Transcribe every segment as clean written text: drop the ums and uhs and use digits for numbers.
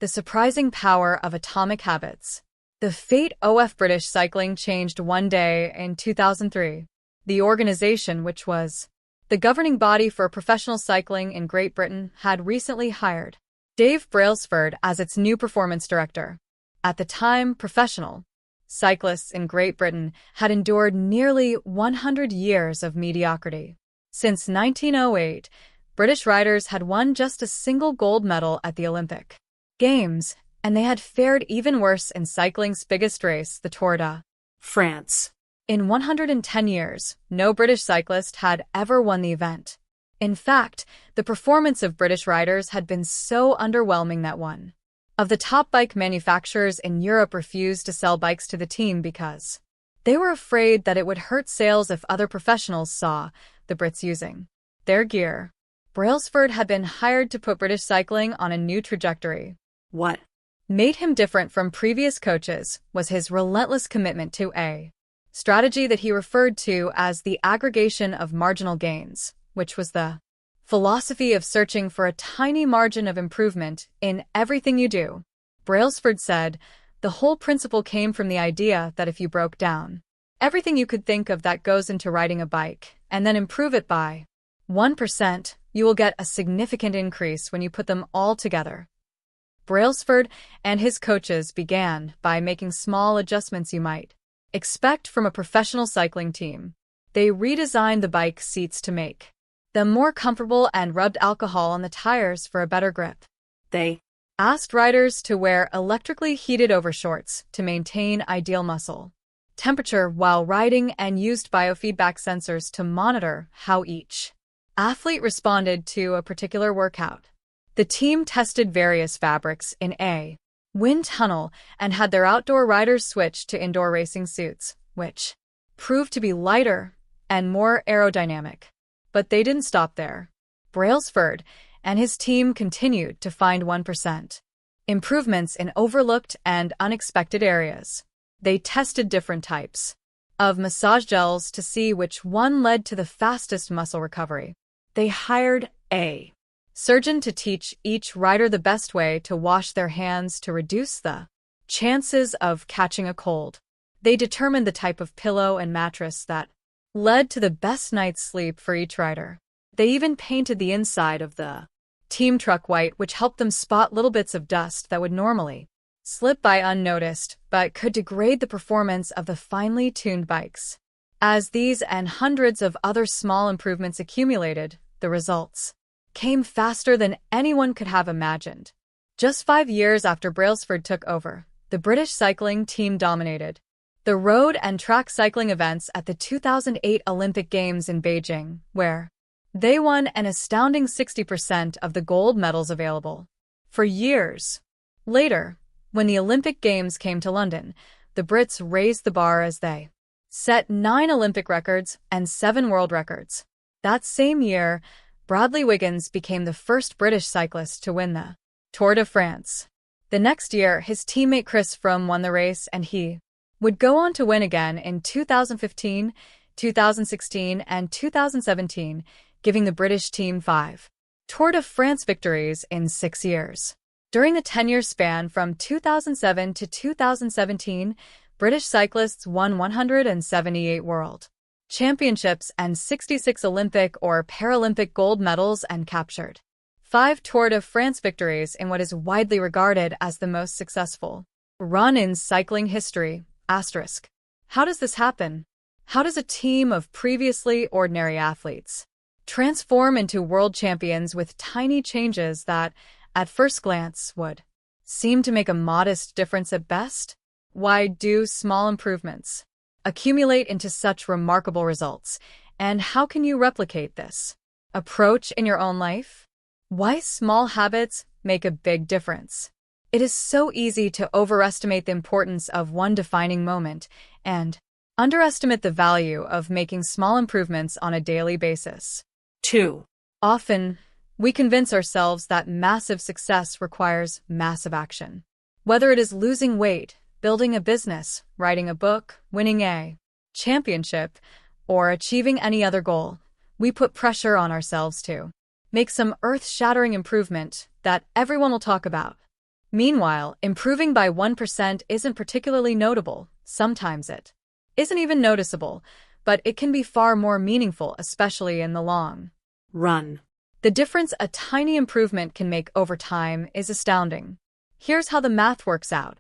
The surprising power of atomic habits. The fate of British cycling changed one day in 2003. The organization, which was the governing body for professional cycling in Great Britain, had recently hired Dave Brailsford as its new performance director. At the time, professional cyclists in Great Britain had endured nearly 100 years of mediocrity. Since 1908, British riders had won just a single gold medal at the Olympic Games, and they had fared even worse in cycling's biggest race, the Tour de France. In 110 years, no British cyclist had ever won the event. In fact, the performance of British riders had been so underwhelming that one of the top bike manufacturers in Europe refused to sell bikes to the team because they were afraid that it would hurt sales if other professionals saw the Brits using their gear. Brailsford had been hired to put British cycling on a new trajectory. What made him different from previous coaches was his relentless commitment to a strategy that he referred to as the aggregation of marginal gains, which was the philosophy of searching for a tiny margin of improvement in everything you do. Brailsford said, the whole principle came from the idea that if you broke down everything you could think of that goes into riding a bike and then improve it by 1%, you will get a significant increase when you put them all together. Brailsford and his coaches began by making small adjustments you might expect from a professional cycling team. They redesigned the bike seats to make them more comfortable and rubbed alcohol on the tires for a better grip. They asked riders to wear electrically heated overshorts to maintain ideal muscle temperature while riding and used biofeedback sensors to monitor how each athlete responded to a particular workout. The team tested various fabrics in a wind tunnel and had their outdoor riders switch to indoor racing suits, which proved to be lighter and more aerodynamic. But they didn't stop there. Brailsford and his team continued to find 1% improvements in overlooked and unexpected areas. They tested different types of massage gels to see which one led to the fastest muscle recovery. They hired a surgeon to teach each rider the best way to wash their hands to reduce the chances of catching a cold. They determined the type of pillow and mattress that led to the best night's sleep for each rider. They even painted the inside of the team truck white, which helped them spot little bits of dust that would normally slip by unnoticed, but could degrade the performance of the finely tuned bikes. As these and hundreds of other small improvements accumulated, the results came faster than anyone could have imagined. Just 5 years after Brailsford took over, the British cycling team dominated the road and track cycling events at the 2008 Olympic Games in Beijing, where they won an astounding 60% of the gold medals available. For years later, when the Olympic Games came to London, the Brits raised the bar as they set 9 Olympic records and 7 world records. That same year, Bradley Wiggins became the first British cyclist to win the Tour de France. The next year, his teammate Chris Froome won the race, and he would go on to win again in 2015, 2016, and 2017, giving the British team 5 Tour de France victories in 6 years. During the 10-year span from 2007 to 2017, British cyclists won 178 world championships and 66 Olympic or Paralympic gold medals and captured 5 Tour de France victories in what is widely regarded as the most successful run in cycling history. Asterisk. How does this happen? How does a team of previously ordinary athletes transform into world champions with tiny changes that, at first glance, would seem to make a modest difference at best? Why do small improvements accumulate into such remarkable results, and how can you replicate this approach in your own life? Why small habits make a big difference. It is so easy to overestimate the importance of one defining moment and underestimate the value of making small improvements on a daily basis. 2. Often, we convince ourselves that massive success requires massive action. Whether it is losing weight, building a business, writing a book, winning a championship, or achieving any other goal, we put pressure on ourselves to make some earth-shattering improvement that everyone will talk about. Meanwhile, improving by 1% isn't particularly notable. Sometimes it isn't even noticeable, but it can be far more meaningful, especially in the long run. The difference a tiny improvement can make over time is astounding. Here's how the math works out.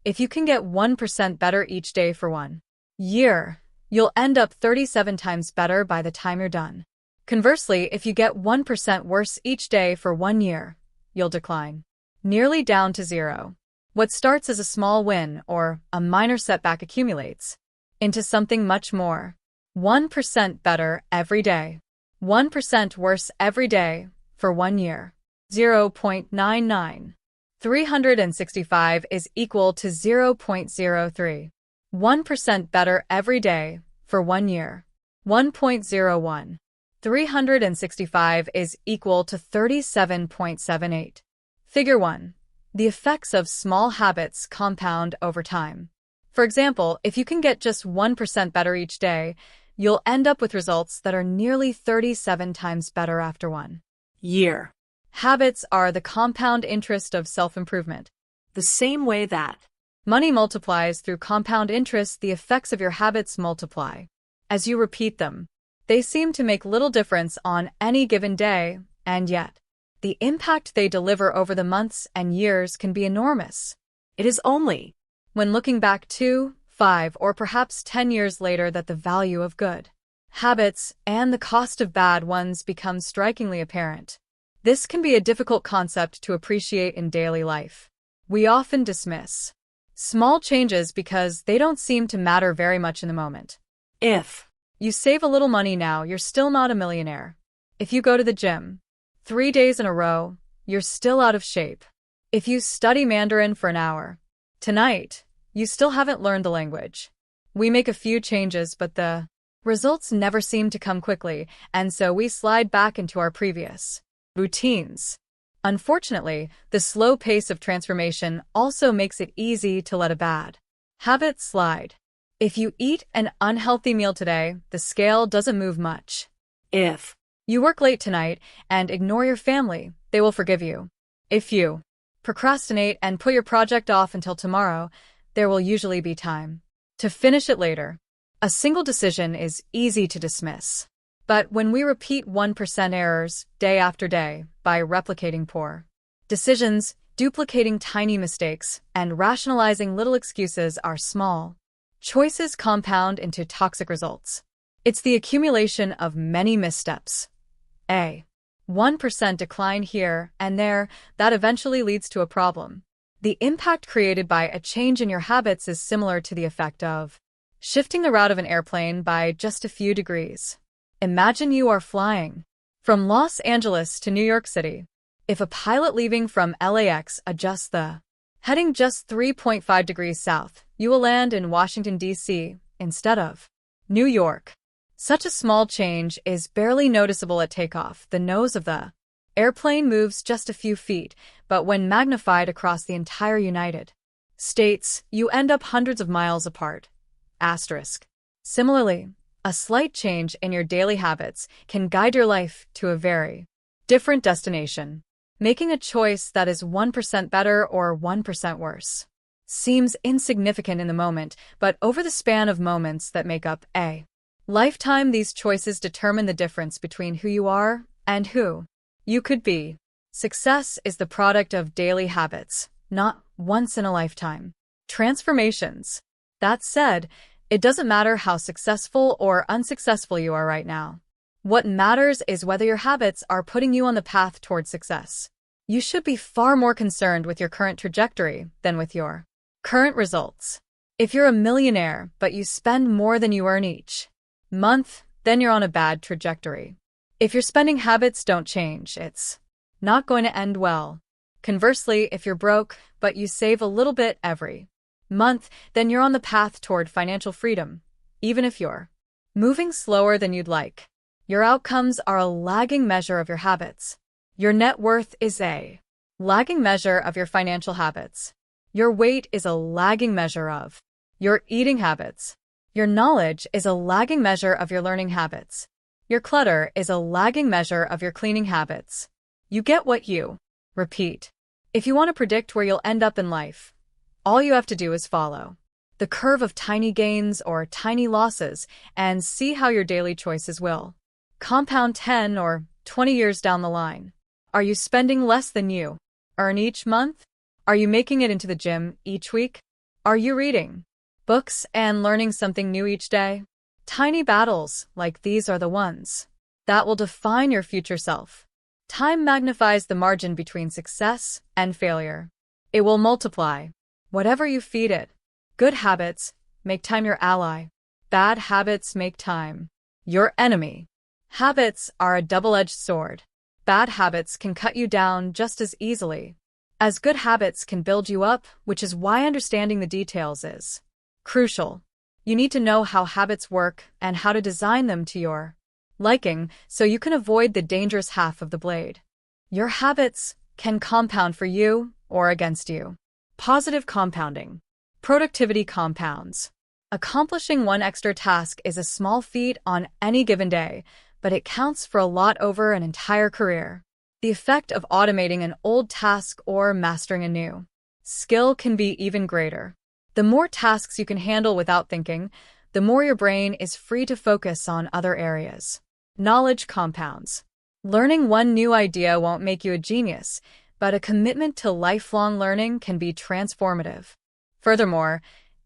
If you can get 1% better each day for 1 year, you'll end up 37 times better by the time you're done. Conversely, if you get 1% worse each day for 1 year, you'll decline nearly down to zero. What starts as a small win or a minor setback accumulates into something much more. 1% better every day. 1% worse every day for 1 year. 0.99. 365 is equal to 0.03. 1% better every day for 1 year. 1.01. 365 is equal to 37.78. Figure 1. The effects of small habits compound over time. For example, if you can get just 1% better each day, you'll end up with results that are nearly 37 times better after 1 year. Habits are the compound interest of self-improvement. The same way that money multiplies through compound interest, the effects of your habits multiply. As you repeat them, they seem to make little difference on any given day, and yet, the impact they deliver over the months and years can be enormous. It is only when looking back 2, 5, or perhaps 10 years later that the value of good habits and the cost of bad ones become strikingly apparent. This can be a difficult concept to appreciate in daily life. We often dismiss small changes because they don't seem to matter very much in the moment. If you save a little money now, you're still not a millionaire. If you go to the gym 3 days in a row, you're still out of shape. If you study Mandarin for an hour tonight, you still haven't learned the language. We make a few changes, but the results never seem to come quickly, and so we slide back into our previous routines. Unfortunately, the slow pace of transformation also makes it easy to let a bad habit slide. If you eat an unhealthy meal today, the scale doesn't move much. If you work late tonight and ignore your family, they will forgive you. If you procrastinate and put your project off until tomorrow, there will usually be time to finish it later. A single decision is easy to dismiss. But when we repeat 1% errors day after day by replicating poor decisions, duplicating tiny mistakes, and rationalizing little excuses, our small choices compound into toxic results. It's the accumulation of many missteps. A 1% decline here and there that eventually leads to a problem. The impact created by a change in your habits is similar to the effect of shifting the route of an airplane by just a few degrees. Imagine you are flying from Los Angeles to New York City. If a pilot leaving from LAX adjusts the heading just 3.5 degrees south, you will land in Washington, D.C. instead of New York. Such a small change is barely noticeable at takeoff. The nose of the airplane moves just a few feet, but when magnified across the entire United States, you end up hundreds of miles apart. Asterisk. Similarly, a slight change in your daily habits can guide your life to a very different destination. Making a choice that is 1% better or 1% worse seems insignificant in the moment, but over the span of moments that make up a lifetime, these choices determine the difference between who you are and who you could be. Success is the product of daily habits, not once-in-a-lifetime transformations. That said, it doesn't matter how successful or unsuccessful you are right now. What matters is whether your habits are putting you on the path toward success. You should be far more concerned with your current trajectory than with your current results. If you're a millionaire but you spend more than you earn each month, then you're on a bad trajectory. If your spending habits don't change, it's not going to end well. Conversely, if you're broke but you save a little bit every month, then you're on the path toward financial freedom, even if you're moving slower than you'd like. Your outcomes are a lagging measure of your habits. Your net worth is a lagging measure of your financial habits. Your weight is a lagging measure of your eating habits. Your knowledge is a lagging measure of your learning habits. Your clutter is a lagging measure of your cleaning habits. You get what you repeat. If you want to predict where you'll end up in life, all you have to do is follow the curve of tiny gains or tiny losses and see how your daily choices will compound 10 or 20 years down the line. Are you spending less than you earn each month? Are you making it into the gym each week? Are you reading books and learning something new each day? Tiny battles like these are the ones that will define your future self. Time magnifies the margin between success and failure. It will multiply whatever you feed it. Good habits make time your ally. Bad habits make time your enemy. Habits are a double-edged sword. Bad habits can cut you down just as easily as good habits can build you up, which is why understanding the details is crucial. You need to know how habits work and how to design them to your liking so you can avoid the dangerous half of the blade. Your habits can compound for you or against you. Positive compounding. Productivity compounds. Accomplishing one extra task is a small feat on any given day, but it counts for a lot over an entire career. The effect of automating an old task or mastering a new skill can be even greater. The more tasks you can handle without thinking, the more your brain is free to focus on other areas. Knowledge compounds. Learning one new idea won't make you a genius, but a commitment to lifelong learning can be transformative. Furthermore,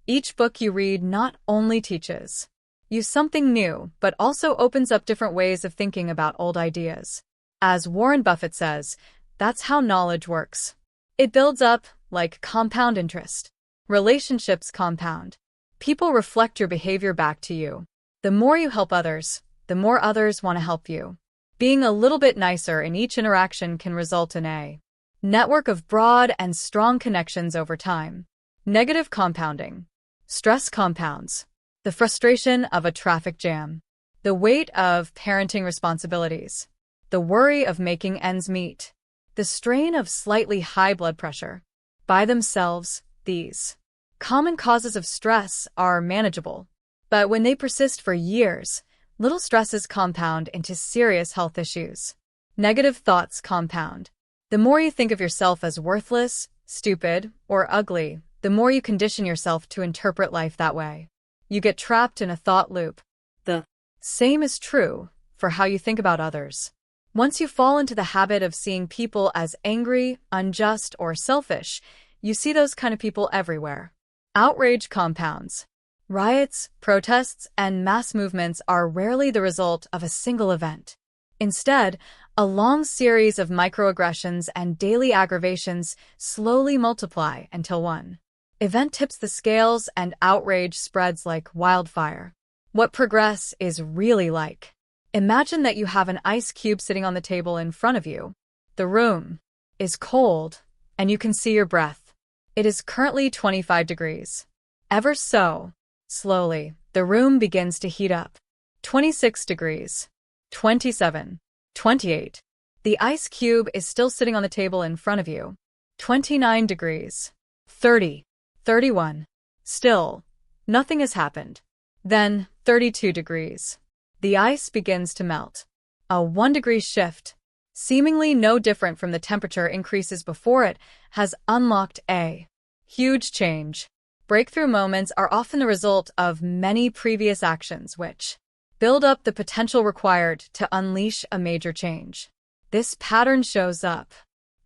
each book you read not only teaches you something new, but also opens up different ways of thinking about old ideas. As Warren Buffett says, that's how knowledge works. It builds up like compound interest. Relationships compound. People reflect your behavior back to you. The more you help others, the more others want to help you. Being a little bit nicer in each interaction can result in a network of broad and strong connections over time. Negative compounding. Stress compounds. The frustration of a traffic jam. The weight of parenting responsibilities. The worry of making ends meet. The strain of slightly high blood pressure. By themselves, these common causes of stress are manageable. But when they persist for years, little stresses compound into serious health issues. Negative thoughts compound. The more you think of yourself as worthless, stupid, or ugly, the more you condition yourself to interpret life that way. You get trapped in a thought loop. The same is true for how you think about others. Once you fall into the habit of seeing people as angry, unjust, or selfish, you see those kind of people everywhere. Outrage compounds. Riots, protests, and mass movements are rarely the result of a single event. Instead, a long series of microaggressions and daily aggravations slowly multiply until one event tips the scales and outrage spreads like wildfire. What progress is really like. Imagine that you have an ice cube sitting on the table in front of you. The room is cold, and you can see your breath. It is currently 25 degrees. Ever so slowly, the room begins to heat up. 26 degrees. 27. 28. The ice cube is still sitting on the table in front of you. 29 degrees. 30. 31. Still, nothing has happened. Then, 32 degrees. The ice begins to melt. A 1-degree shift, seemingly no different from the temperature increases before it, has unlocked a huge change. Breakthrough moments are often the result of many previous actions which build up the potential required to unleash a major change. This pattern shows up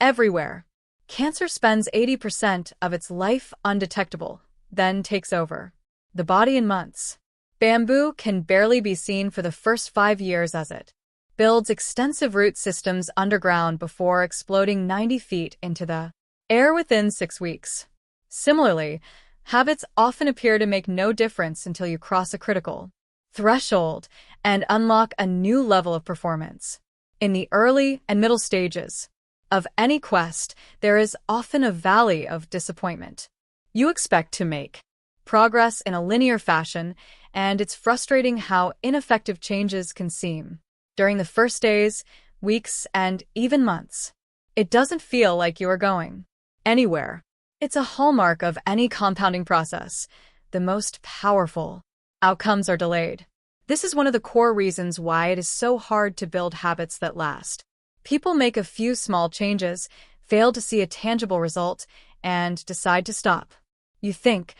everywhere. Cancer spends 80% of its life undetectable, then takes over the body in months. Bamboo can barely be seen for the first 5 years as it builds extensive root systems underground before exploding 90 feet into the air within 6 weeks. Similarly, habits often appear to make no difference until you cross a critical threshold and unlock a new level of performance. In the early and middle stages of any quest, there is often a valley of disappointment. You expect to make progress in a linear fashion, and it's frustrating how ineffective changes can seem. During the first days, weeks, and even months, it doesn't feel like you are going anywhere. It's a hallmark of any compounding process. The most powerful outcomes are delayed. This is one of the core reasons why it is so hard to build habits that last. People make a few small changes, fail to see a tangible result, and decide to stop. You think,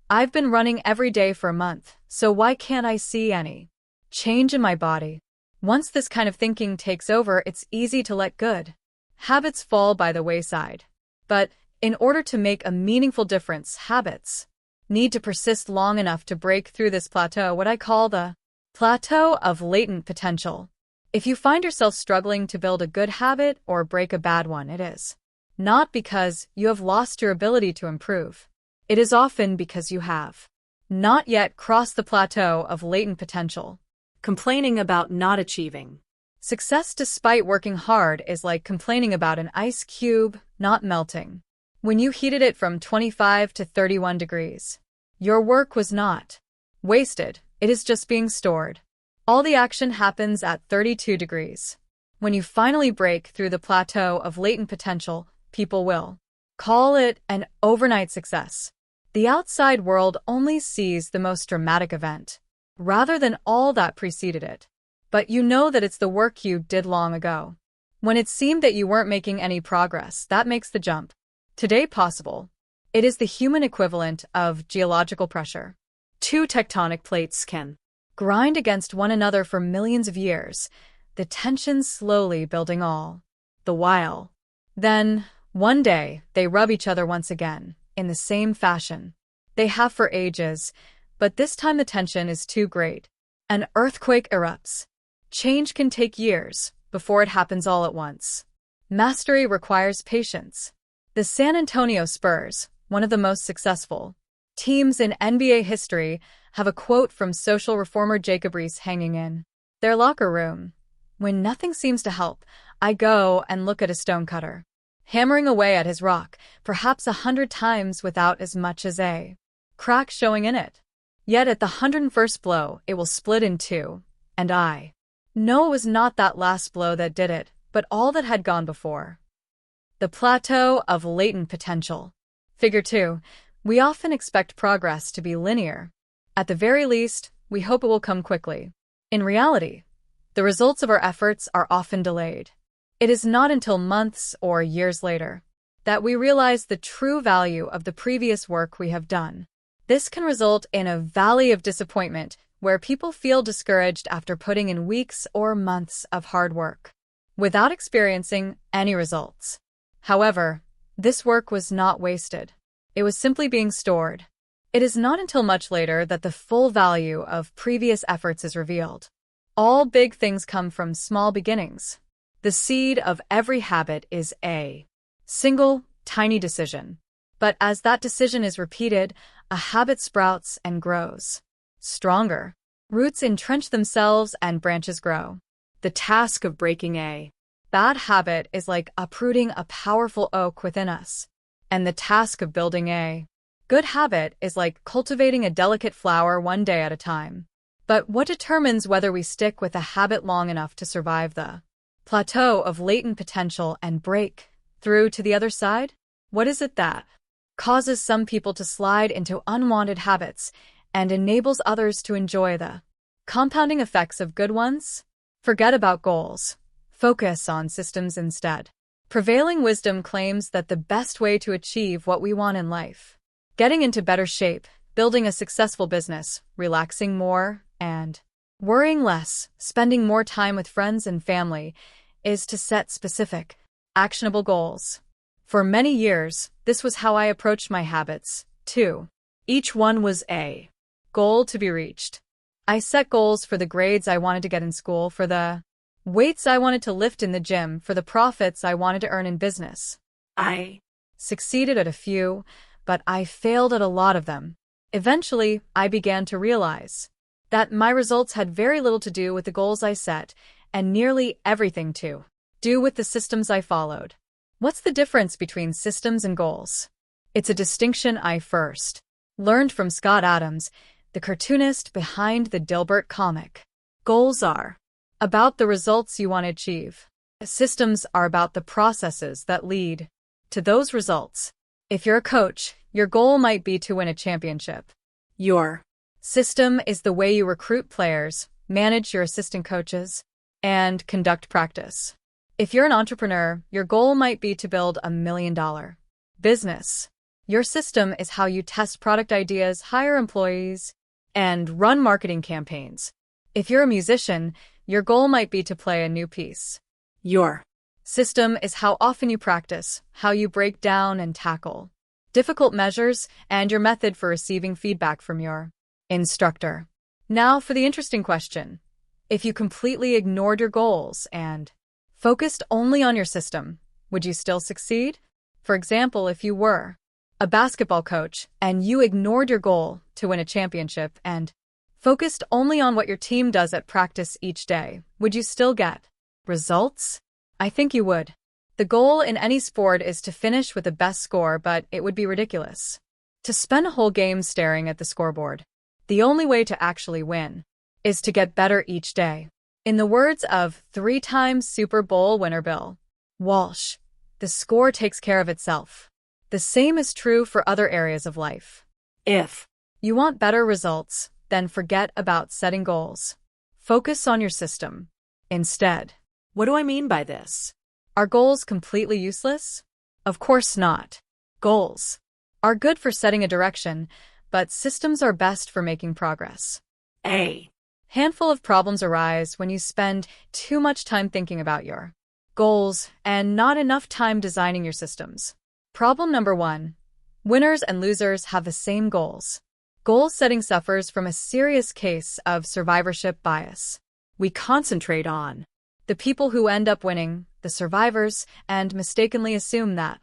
I've been running every day for a month, so why can't I see any change in my body? Once this kind of thinking takes over, it's easy to let good habits fall by the wayside. But in order to make a meaningful difference, habits need to persist long enough to break through this plateau, what I call the plateau of latent potential. If you find yourself struggling to build a good habit or break a bad one, it is not because you have lost your ability to improve. It is often because you have not yet crossed the plateau of latent potential. Complaining about not achieving Success despite working hard is like complaining about an ice cube not melting. When you heated it from 25 to 31 degrees, your work was not wasted, it is just being stored. All the action happens at 32 degrees. When you finally break through the plateau of latent potential, people will call it an overnight success. The outside world only sees the most dramatic event, rather than all that preceded it. But you know that it's the work you did long ago. When it seemed that you weren't making any progress, that makes the jump today possible. It is the human equivalent of geological pressure. Two tectonic plates can grind against one another for millions of years, the tension slowly building all the while. Then, one day, they rub each other once again, in the same fashion they have for ages, but this time the tension is too great. An earthquake erupts. Change can take years before it happens all at once. Mastery requires patience. The San Antonio Spurs, one of the most successful teams in NBA history, have a quote from social reformer Jacob Riis hanging in their locker room. When nothing seems to help, I go and look at a stonecutter, hammering away at his rock, perhaps 100 times without as much as a crack showing in it. Yet at the 101st blow, it will split in two, and I know it was not that last blow that did it, but all that had gone before. The plateau of latent potential. Figure 2. We often expect progress to be linear. At the very least, we hope it will come quickly. In reality, the results of our efforts are often delayed. It is not until months or years later that we realize the true value of the previous work we have done. This can result in a valley of disappointment where people feel discouraged after putting in weeks or months of hard work without experiencing any results. However, this work was not wasted. It was simply being stored. It is not until much later that the full value of previous efforts is revealed. All big things come from small beginnings. The seed of every habit is a single, tiny decision. But as that decision is repeated, a habit sprouts and grows stronger. Roots entrench themselves and branches grow. The task of breaking a bad habit is like uprooting a powerful oak within us. And the task of building a good habit is like cultivating a delicate flower one day at a time. But what determines whether we stick with a habit long enough to survive the plateau of latent potential and break through to the other side? What is it that causes some people to slide into unwanted habits and enables others to enjoy the compounding effects of good ones? Forget about goals. Focus on systems instead. Prevailing wisdom claims that the best way to achieve what we want in life, getting into better shape, building a successful business, relaxing more, and worrying less, spending more time with friends and family, is to set specific, actionable goals. For many years, this was how I approached my habits, too. Each one was a goal to be reached. I set goals for the grades I wanted to get in school, for the weights I wanted to lift in the gym, for the profits I wanted to earn in business. I succeeded at a few, but I failed at a lot of them. Eventually, I began to realize that my results had very little to do with the goals I set, and nearly everything to do with the systems I followed. What's the difference between systems and goals? It's a distinction I first learned from Scott Adams, the cartoonist behind the Dilbert comic. Goals are about the results you want to achieve. Systems are about the processes that lead to those results. If you're a coach, your goal might be to win a championship. Your system is the way you recruit players, manage your assistant coaches, and conduct practice. If you're an entrepreneur, your goal might be to build $1 million business. Your system is how you test product ideas, hire employees, and run marketing campaigns. If you're a musician, your goal might be to play a new piece. Your System is how often you practice, how you break down and tackle difficult measures, and your method for receiving feedback from your instructor. Now for the interesting question. If you completely ignored your goals and focused only on your system, would you still succeed? For example, if you were a basketball coach and you ignored your goal to win a championship and focused only on what your team does at practice each day, would you still get results? I think you would. The goal in any sport is to finish with the best score, but it would be ridiculous to spend a whole game staring at the scoreboard. The only way to actually win is to get better each day. In the words of three-time Super Bowl winner Bill Walsh, the score takes care of itself. The same is true for other areas of life. if You want better results, then forget about setting goals. Focus on your system instead. What do I mean by this? Are goals completely useless? Of course not. Goals are good for setting a direction, but systems are best for making progress. A Handful of problems arise when you spend too much time thinking about your goals and not enough time designing your systems. Problem number 1. Winners and losers have the same goals. Goal setting suffers from a serious case of survivorship bias. We concentrate on The people who end up winning, the survivors, and mistakenly assume that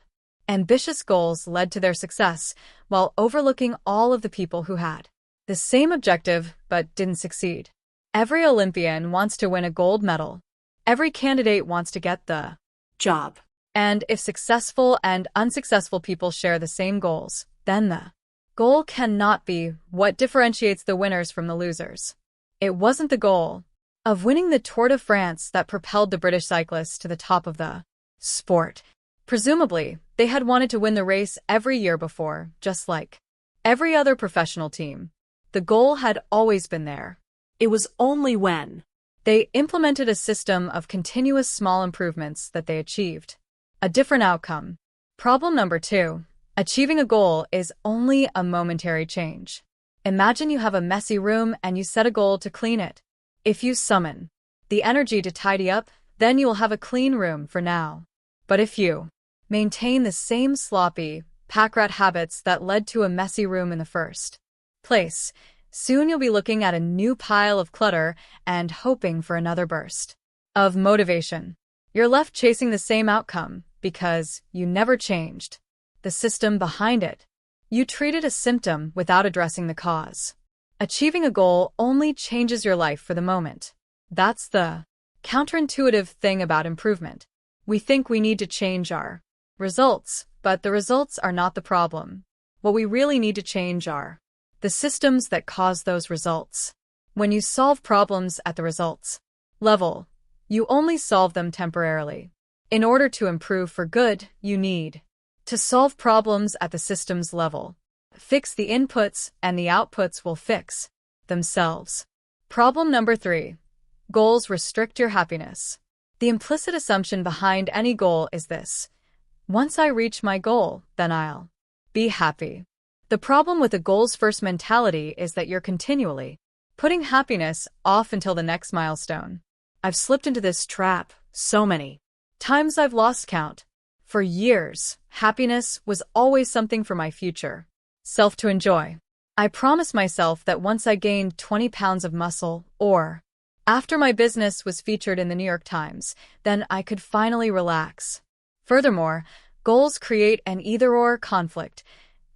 ambitious goals led to their success, while overlooking all of the people who had the same objective but didn't succeed. Every Olympian wants to win a gold medal. Every candidate wants to get the job. And if successful and unsuccessful people share the same goals, then the goal cannot be what differentiates the winners from the losers. It wasn't the goal of winning the Tour de France that propelled the British cyclists to the top of the sport. Presumably, they had wanted to win the race every year before, just like every other professional team. The goal had always been there. It was only when They implemented a system of continuous small improvements that they achieved a different outcome. Problem number 2. Achieving a goal is only a momentary change. Imagine you have a messy room and you set a goal to clean it. If you summon the energy to tidy up, then you will have a clean room for now. But if you maintain the same sloppy, pack-rat habits that led to a messy room in the first place, soon you'll be looking at a new pile of clutter and hoping for another burst of motivation. You're left chasing the same outcome because you never changed the system behind it. You treated a symptom without addressing the cause. Achieving a goal only changes your life for the moment. That's the counterintuitive thing about improvement. We think we need to change our results, but the results are not the problem. What we really need to change are the systems that cause those results. When you solve problems at the results level, you only solve them temporarily. In order to improve for good, you need to solve problems at the systems level. Fix the inputs and the outputs will fix themselves. Problem number 3. Goals restrict your happiness. The implicit assumption behind any goal is this: once I reach my goal, then I'll be happy. The problem with a goals-first mentality is that you're continually putting happiness off until the next milestone. I've slipped into this trap so many times I've lost count. For years, happiness was always something for my future self to enjoy. I promised myself that once I gained 20 pounds of muscle, or after my business was featured in the New York Times, then I could finally relax. Furthermore, goals create an either-or conflict.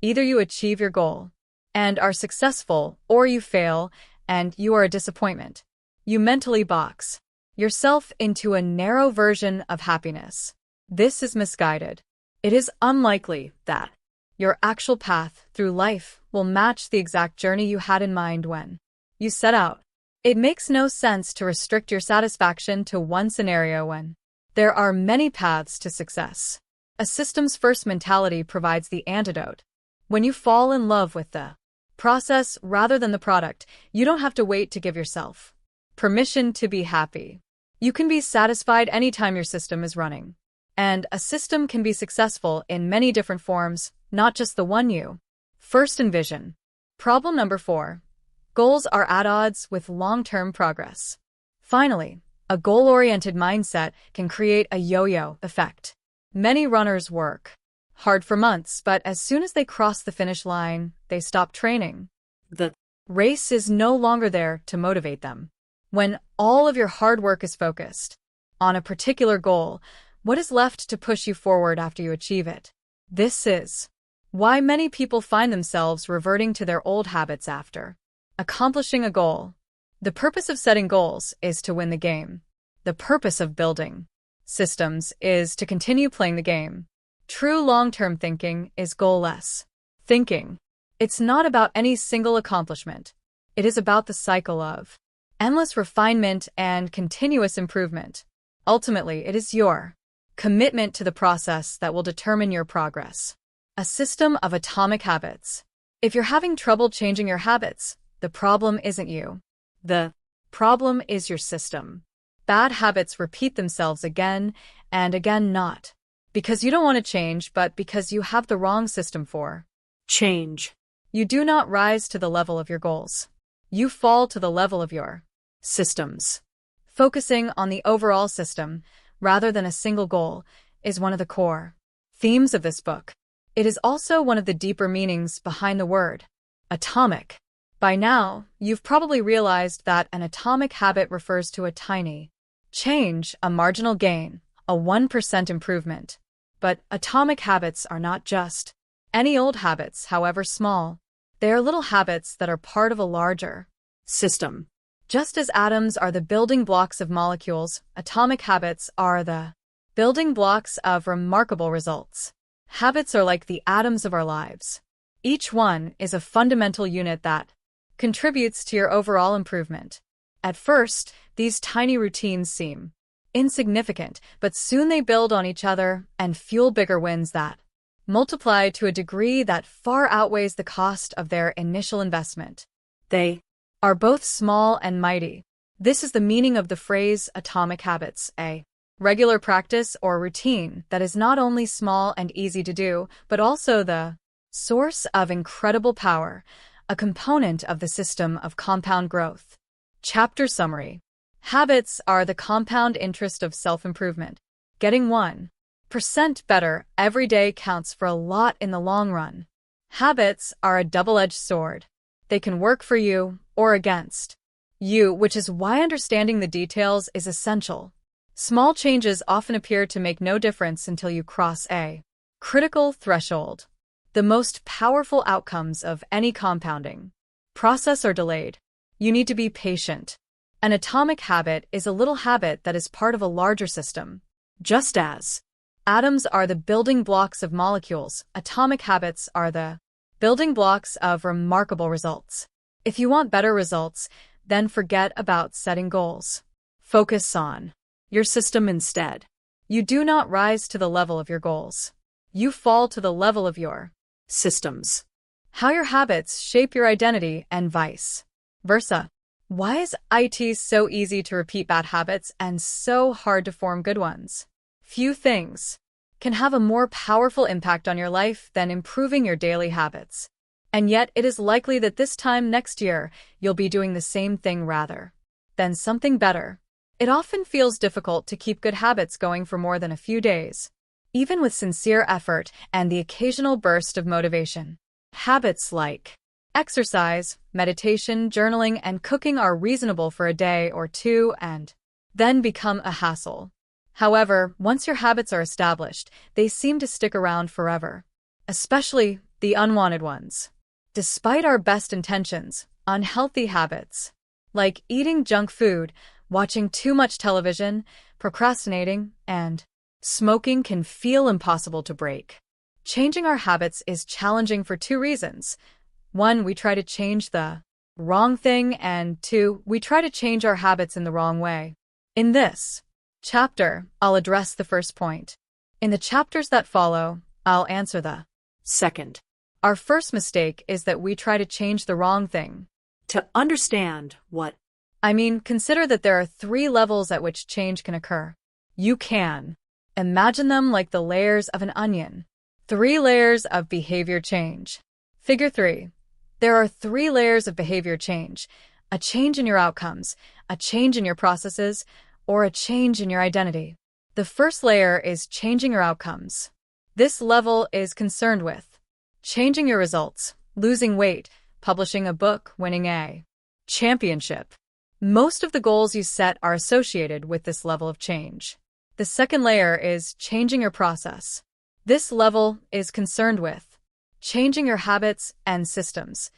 Either you achieve your goal and are successful, or you fail and you are a disappointment. You mentally box yourself into a narrow version of happiness. This is misguided. It is unlikely that your actual path through life will match the exact journey you had in mind when you set out. It makes no sense to restrict your satisfaction to one scenario when there are many paths to success. A systems-first mentality provides the antidote. When you fall in love with the process rather than the product, you don't have to wait to give yourself permission to be happy. You can be satisfied anytime your system is running. And a system can be successful in many different forms, not just the one you first envision. Problem number 4. Goals are at odds with long-term progress. Finally, a goal-oriented mindset can create a yo-yo effect. Many runners work hard for months, but as soon as they cross the finish line, they stop training. The Race is no longer there to motivate them. When all of your hard work is focused on a particular goal, what is left to push you forward after you achieve it? This is why many people find themselves reverting to their old habits after accomplishing a goal. The purpose of setting goals is to win the game. The purpose of building systems is to continue playing the game. True long-term thinking is goal-less thinking. It's not about any single accomplishment. It is about the cycle of endless refinement and continuous improvement. Ultimately, it is your commitment to the process that will determine your progress. A system of atomic habits. If you're having trouble changing your habits, the problem isn't you. The problem is your system. Bad habits repeat themselves again and again, not because you don't want to change, but because you have the wrong system for change. You do not rise to the level of your goals. You fall to the level of your systems. Focusing on the overall system, rather than a single goal, is one of the core themes of this book. It is also one of the deeper meanings behind the word atomic. By now, you've probably realized that an atomic habit refers to a tiny change, a marginal gain, a 1% improvement. But atomic habits are not just any old habits, however small. They are little habits that are part of a larger System. Just as atoms are the building blocks of molecules, atomic habits are the building blocks of remarkable results. Habits are like the atoms of our lives. Each one is a fundamental unit that contributes to your overall improvement. At first, these tiny routines seem insignificant, but soon they build on each other and fuel bigger wins that multiply to a degree that far outweighs the cost of their initial investment. They are both small and mighty. This is the meaning of the phrase atomic habits, a regular practice or routine that is not only small and easy to do, but also the source of incredible power, a component of the system of compound growth. Chapter Summary. Habits are the compound interest of self-improvement. Getting 1% better every day counts for a lot in the long run. Habits are a double-edged sword. They can work for you or against you, which is why understanding the details is essential. Small changes often appear to make no difference until you cross a critical threshold. The most powerful outcomes of any compounding process are delayed. You need to be patient. An atomic habit is a little habit that is part of a larger system. Just as atoms are the building blocks of molecules, atomic habits are the building blocks of remarkable results. If you want better results, then forget about setting goals. Focus on your system instead. You do not rise to the level of your goals. You fall to the level of your Systems. how your habits shape your identity and vice versa. Why is it so easy to repeat bad habits and so hard to form good ones? Few things can have a more powerful impact on your life than improving your daily habits. And yet it is likely that this time next year, you'll be doing the same thing rather than something better. It often feels difficult to keep good habits going for more than a few days, even with sincere effort and the occasional burst of motivation. Habits like exercise, meditation, journaling, and cooking are reasonable for a day or two and then become a hassle. However, once your habits are established, they seem to stick around forever, especially the unwanted ones. Despite our best intentions, unhealthy habits, like eating junk food, watching too much television, procrastinating, and smoking can feel impossible to break. Changing our habits is challenging for two reasons. 1, we try to change the wrong thing, and 2, we try to change our habits in the wrong way. In this chapter, I'll address the first point. In the chapters that follow, I'll answer the second. Our first mistake is that we try to change the wrong thing. To understand what I mean, consider that there are 3 levels at which change can occur. You can imagine them like the layers of an onion. 3 layers of behavior change. Figure 3. There are 3 layers of behavior change: a change in your outcomes, a change in your processes, or a change in your identity. The first layer is changing your outcomes. This level is concerned with changing your results, losing weight, publishing a book, winning a championship. Most of the goals you set are associated with this level of change. The second layer is changing your process. This level is concerned with changing your habits and systems,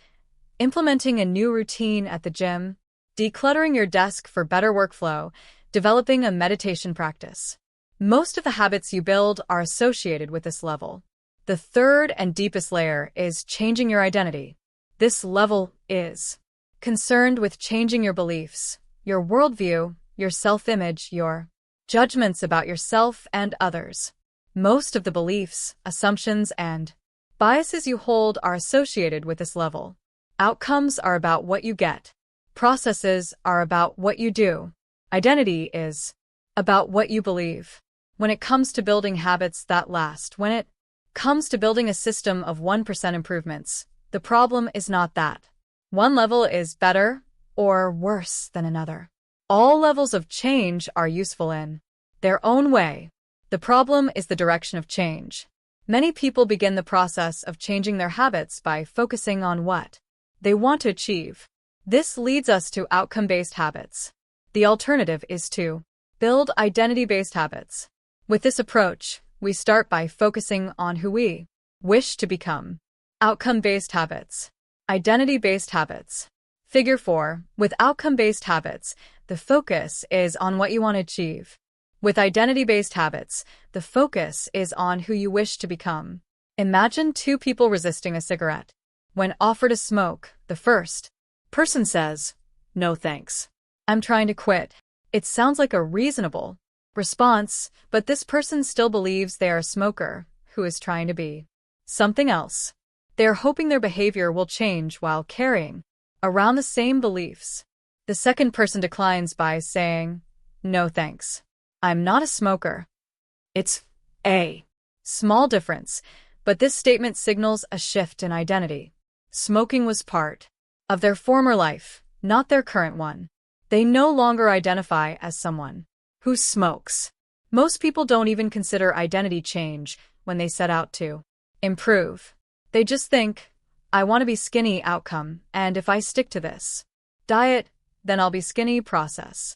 implementing a new routine at the gym, decluttering your desk for better workflow, developing a meditation practice. Most of the habits you build are associated with this level. The third and deepest layer is changing your identity. This level is concerned with changing your beliefs, your worldview, your self-image, your judgments about yourself and others. Most of the beliefs, assumptions, and biases you hold are associated with this level. Outcomes are about what you get. Processes are about what you do. Identity is about what you believe. When it comes to building habits that last, when it comes to building a system of 1% improvements, the problem is not that one level is better or worse than another. All levels of change are useful in their own way. The problem is the direction of change. Many people begin the process of changing their habits by focusing on what they want to achieve. This leads us to outcome-based habits. The alternative is to build identity-based habits. With this approach, we start by focusing on who we wish to become. Outcome-based habits. Identity-based habits. Figure 4. With outcome-based habits, the focus is on what you want to achieve. With identity-based habits, the focus is on who you wish to become. Imagine 2 people resisting a cigarette. When offered a smoke, the first person says, "No thanks. I'm trying to quit." It sounds like a reasonable response, but this person still believes they are a smoker who is trying to be something else. They are hoping their behavior will change while carrying around the same beliefs. The second person declines by saying, "No thanks. I'm not a smoker." It's a small difference, but this statement signals a shift in identity. Smoking was part of their former life, not their current one. They no longer identify as someone who smokes. Most people don't even consider identity change when they set out to improve. They just think, "I want to be skinny," outcome, and if I stick to this diet, then I'll be skinny, process.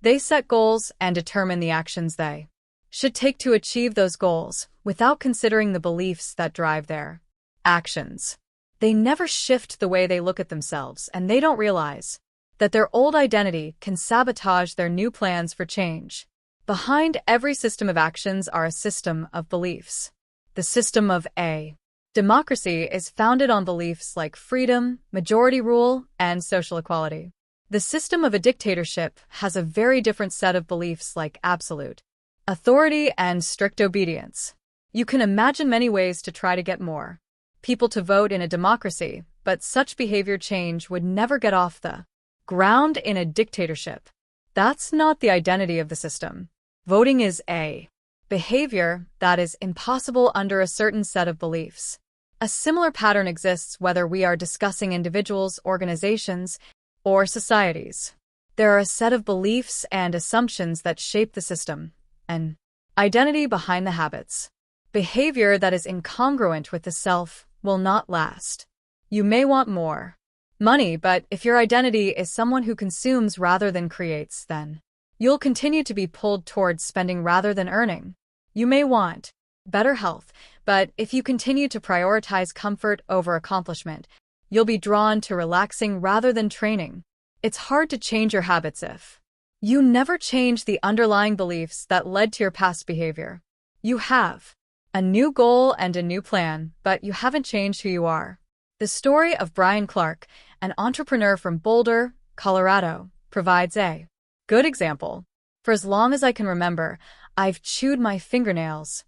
They set goals and determine the actions they should take to achieve those goals without considering the beliefs that drive their actions. They never shift the way they look at themselves, and they don't realize that their old identity can sabotage their new plans for change. Behind every system of actions are a system of beliefs. The system of a democracy is founded on beliefs like freedom, majority rule, and social equality. The system of a dictatorship has a very different set of beliefs like absolute authority and strict obedience. You can imagine many ways to try to get more people to vote in a democracy, but such behavior change would never get off the ground in a dictatorship. That's not the identity of the system. Voting is a behavior that is impossible under a certain set of beliefs. A similar pattern exists whether we are discussing individuals, organizations, or societies. There are a set of beliefs and assumptions that shape the system, an identity behind the habits. Behavior that is incongruent with the self will not last. You may want more money, but if your identity is someone who consumes rather than creates, then you'll continue to be pulled towards spending rather than earning. You may want better health, but if you continue to prioritize comfort over accomplishment, you'll be drawn to relaxing rather than training. It's hard to change your habits if you never change the underlying beliefs that led to your past behavior. You have a new goal and a new plan, but you haven't changed who you are. The story of Brian Clark, an entrepreneur from Boulder, Colorado, provides a good example. "For as long as I can remember, I've chewed my fingernails,"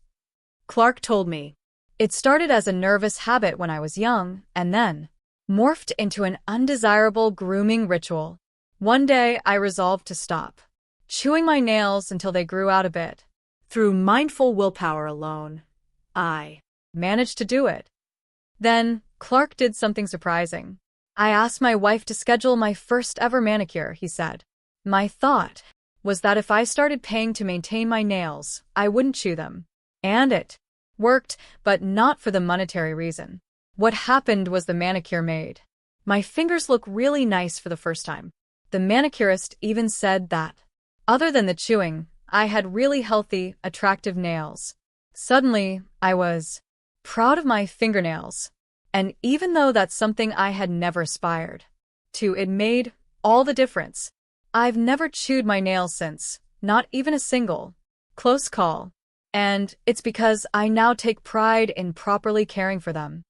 Clark told me. "It started as a nervous habit when I was young, and then morphed into an undesirable grooming ritual. One day, I resolved to stop chewing my nails until they grew out a bit. Through mindful willpower alone, I Managed to do it. Then, Clark did something surprising. I asked my wife to schedule my first ever manicure, he said. My thought was that if I started paying to maintain my nails, I wouldn't chew them. And it worked, but not for the monetary reason. What happened was the manicure made my fingers look really nice for the first time. The manicurist even said that, other than the chewing, I had really healthy, attractive nails. Suddenly, I was proud of my fingernails. And even though that's something I had never aspired to, it made all the difference. I've never chewed my nails since, not even a single. Close call. And it's because I now take pride in properly caring for them.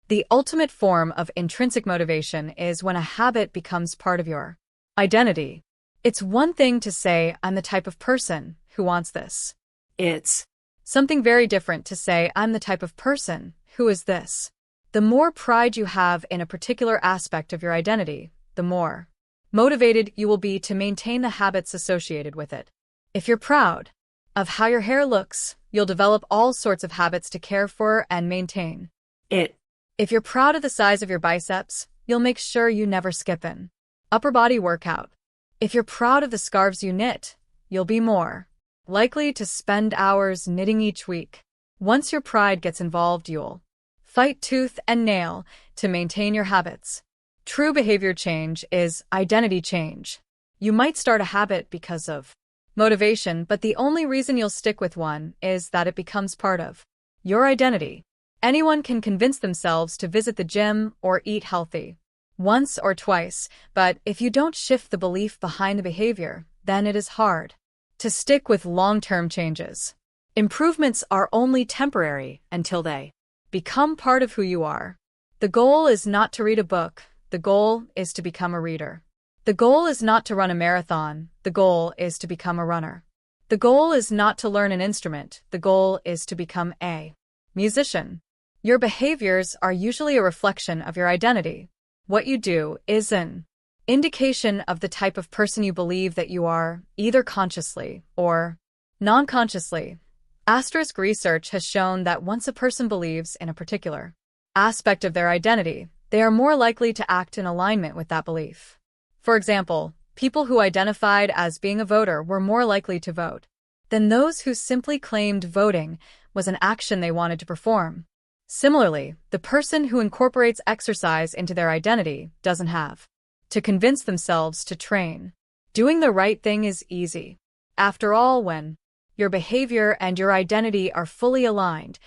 The ultimate form of intrinsic motivation is when a habit becomes part of your identity. It's one thing to say, I'm the type of person who wants this. It's something very different to say, I'm the type of person who is this. The more pride you have in a particular aspect of your identity, the more motivated you will be to maintain the habits associated with it. If you're proud of how your hair looks, you'll develop all sorts of habits to care for and maintain it. If you're proud of the size of your biceps, you'll make sure you never skip an upper body workout. If you're proud of the scarves you knit, you'll be more likely to spend hours knitting each week. Once your pride gets involved, you'll fight tooth and nail to maintain your habits. True behavior change is identity change. You might start a habit because of motivation, but the only reason you'll stick with one is that it becomes part of your identity. Anyone can convince themselves to visit the gym or eat healthy once or twice, but if you don't shift the belief behind the behavior, then it is hard to stick with long-term changes. Improvements are only temporary until they become part of who you are. The goal is not to read a book. The goal is to become a reader. The goal is not to run a marathon. The goal is to become a runner. The goal is not to learn an instrument. The goal is to become a musician. Your behaviors are usually a reflection of your identity. What you do is an indication of the type of person you believe that you are, either consciously or non-consciously. Asterisk research has shown that once a person believes in a particular aspect of their identity, they are more likely to act in alignment with that belief. For example, people who identified as being a voter were more likely to vote than those who simply claimed voting was an action they wanted to perform. Similarly, the person who incorporates exercise into their identity doesn't have to convince themselves to train. Doing the right thing is easy. After all, when your behavior and your identity are fully aligned,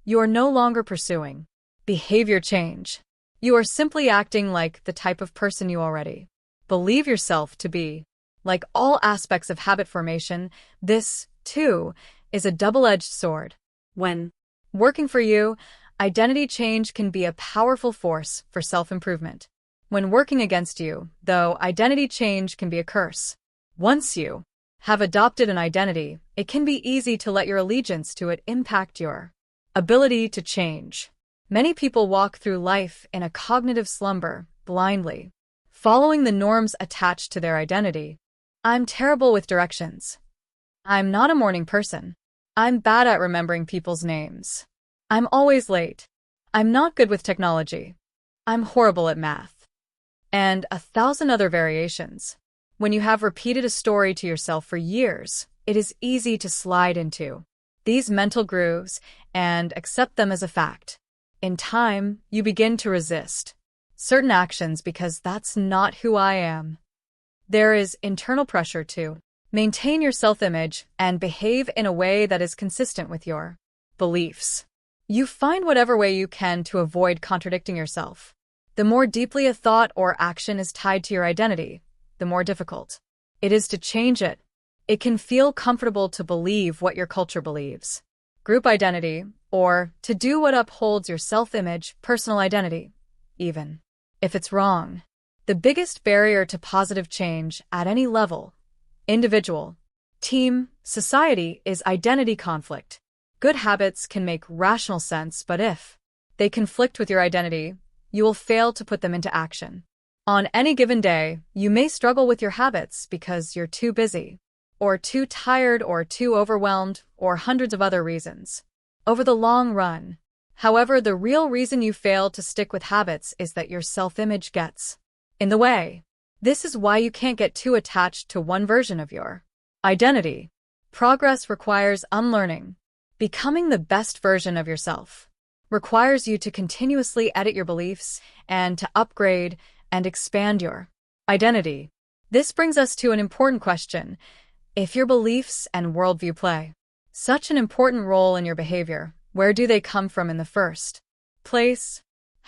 you are no longer pursuing behavior change. You are simply acting like the type of person you already believe yourself to be. Like all aspects of habit formation, this, too, is a double-edged sword. When working for you, identity change can be a powerful force for self-improvement. When working against you, though, identity change can be a curse. Once you have adopted an identity, it can be easy to let your allegiance to it impact your ability to change. Many people walk through life in a cognitive slumber, blindly following the norms attached to their identity. I'm terrible with directions. I'm not a morning person. I'm bad at remembering people's names. I'm always late. I'm not good with technology. I'm horrible at math. And 1,000 other variations. When you have repeated a story to yourself for years, it is easy to slide into these mental grooves and accept them as a fact. In time, you begin to resist certain actions because that's not who I am. There is internal pressure to maintain your self-image and behave in a way that is consistent with your beliefs. You find whatever way you can to avoid contradicting yourself. The more deeply a thought or action is tied to your identity, the more difficult it is to change it. It can feel comfortable to believe what your culture believes, group identity, or to do what upholds your self-image, personal identity, even if it's wrong. The biggest barrier to positive change at any level, individual, team, society, is identity conflict. Good habits can make rational sense, but if they conflict with your identity, you will fail to put them into action. On any given day, you may struggle with your habits because you're too busy, or too tired, or too overwhelmed, or hundreds of other reasons. Over the long run, however, the real reason you fail to stick with habits is that your self-image gets in the way. This is why you can't get too attached to one version of your identity. Progress requires unlearning. Becoming the best version of yourself requires you to continuously edit your beliefs and to upgrade and expand your identity. This brings us to an important question. If your beliefs and worldview play such an important role in your behavior, where do they come from in the first place?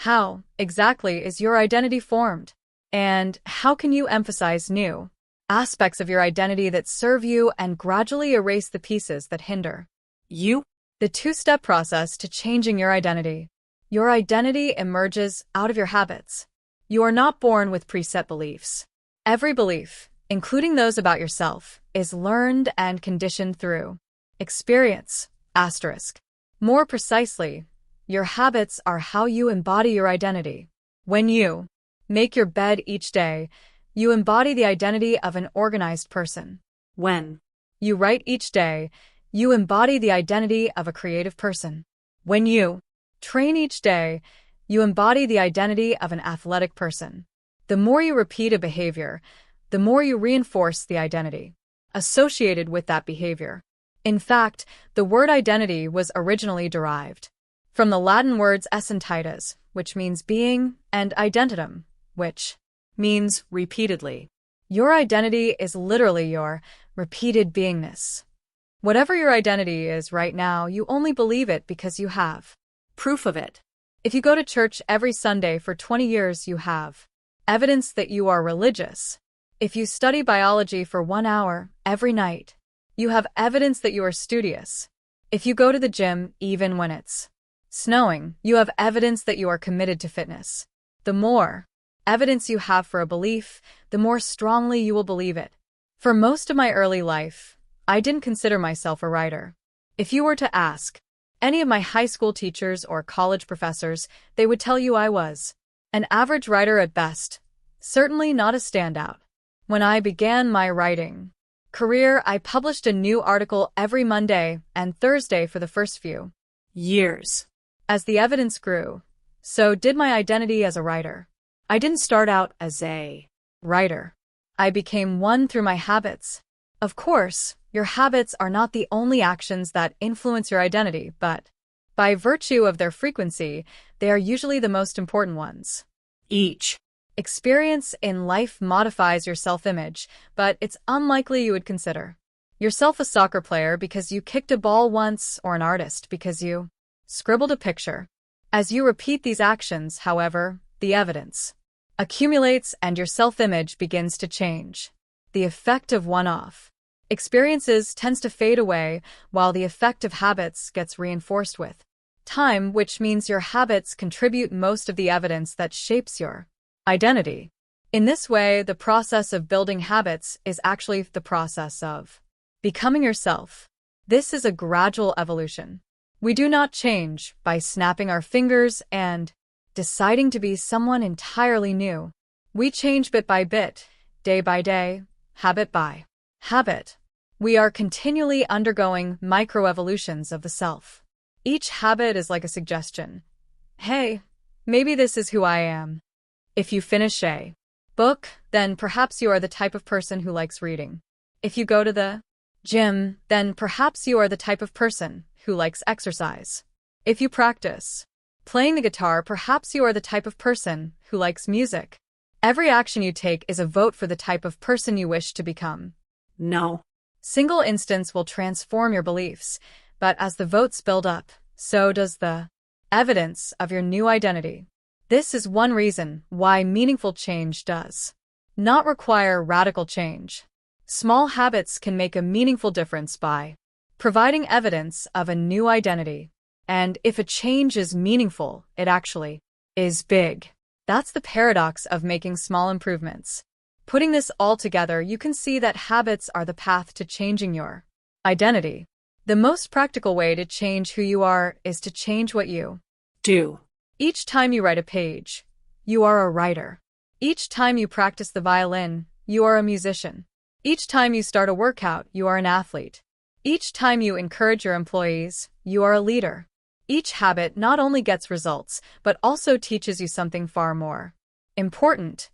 How exactly is your identity formed? And how can you emphasize new aspects of your identity that serve you and gradually erase the pieces that hinder you? The two-step process to changing your identity. Your identity emerges out of your habits. You are not born with preset beliefs. Every belief, including those about yourself, is learned and conditioned through experience. Asterisk. More precisely, your habits are how you embody your identity. When you make your bed each day, you embody the identity of an organized person. When you write each day, you embody the identity of a creative person. When you train each day, you embody the identity of an athletic person. The more you repeat a behavior, the more you reinforce the identity associated with that behavior. In fact, the word identity was originally derived from the Latin words essentitas, which means being, and identitum, which means repeatedly. Your identity is literally your repeated beingness. Whatever your identity is right now, you only believe it because you have proof of it. If you go to church every Sunday for 20 years, you have evidence that you are religious. If you study biology for 1 hour every night, you have evidence that you are studious. If you go to the gym even when it's snowing, you have evidence that you are committed to fitness. The more evidence you have for a belief, the more strongly you will believe it. For most of my early life, I didn't consider myself a writer. If you were to ask any of my high school teachers or college professors, they would tell you I was an average writer at best, certainly not a standout. When I began my writing career, I published a new article every Monday and Thursday for the first few years. As the evidence grew, so did my identity as a writer. I didn't start out as a writer. I became one through my habits. Of course, your habits are not the only actions that influence your identity, but by virtue of their frequency, they are usually the most important ones. Each experience in life modifies your self-image, but it's unlikely you would consider yourself a soccer player because you kicked a ball once, or an artist because you scribbled a picture. As you repeat these actions, however, the evidence accumulates and your self-image begins to change. The effect of one-off experiences tends to fade away, while the effect of habits gets reinforced with time, which means your habits contribute most of the evidence that shapes your identity. In this way, the process of building habits is actually the process of becoming yourself. This is a gradual evolution. We do not change by snapping our fingers and deciding to be someone entirely new. We change bit by bit, day by day, habit by habit. We are continually undergoing microevolutions of the self. Each habit is like a suggestion. Hey, maybe this is who I am. If you finish a book, then perhaps you are the type of person who likes reading. If you go to the gym, then perhaps you are the type of person who likes exercise. If you practice playing the guitar, perhaps you are the type of person who likes music. Every action you take is a vote for the type of person you wish to become. No single instance will transform your beliefs, but as the votes build up, so does the evidence of your new identity. This is one reason why meaningful change does not require radical change. Small habits can make a meaningful difference by providing evidence of a new identity. And if a change is meaningful, it actually is big. That's the paradox of making small improvements. Putting this all together, you can see that habits are the path to changing your identity. The most practical way to change who you are is to change what you do. Each time you write a page, you are a writer. Each time you practice the violin, you are a musician. Each time you start a workout, you are an athlete. Each time you encourage your employees, you are a leader. Each habit not only gets results, but also teaches you something far more important: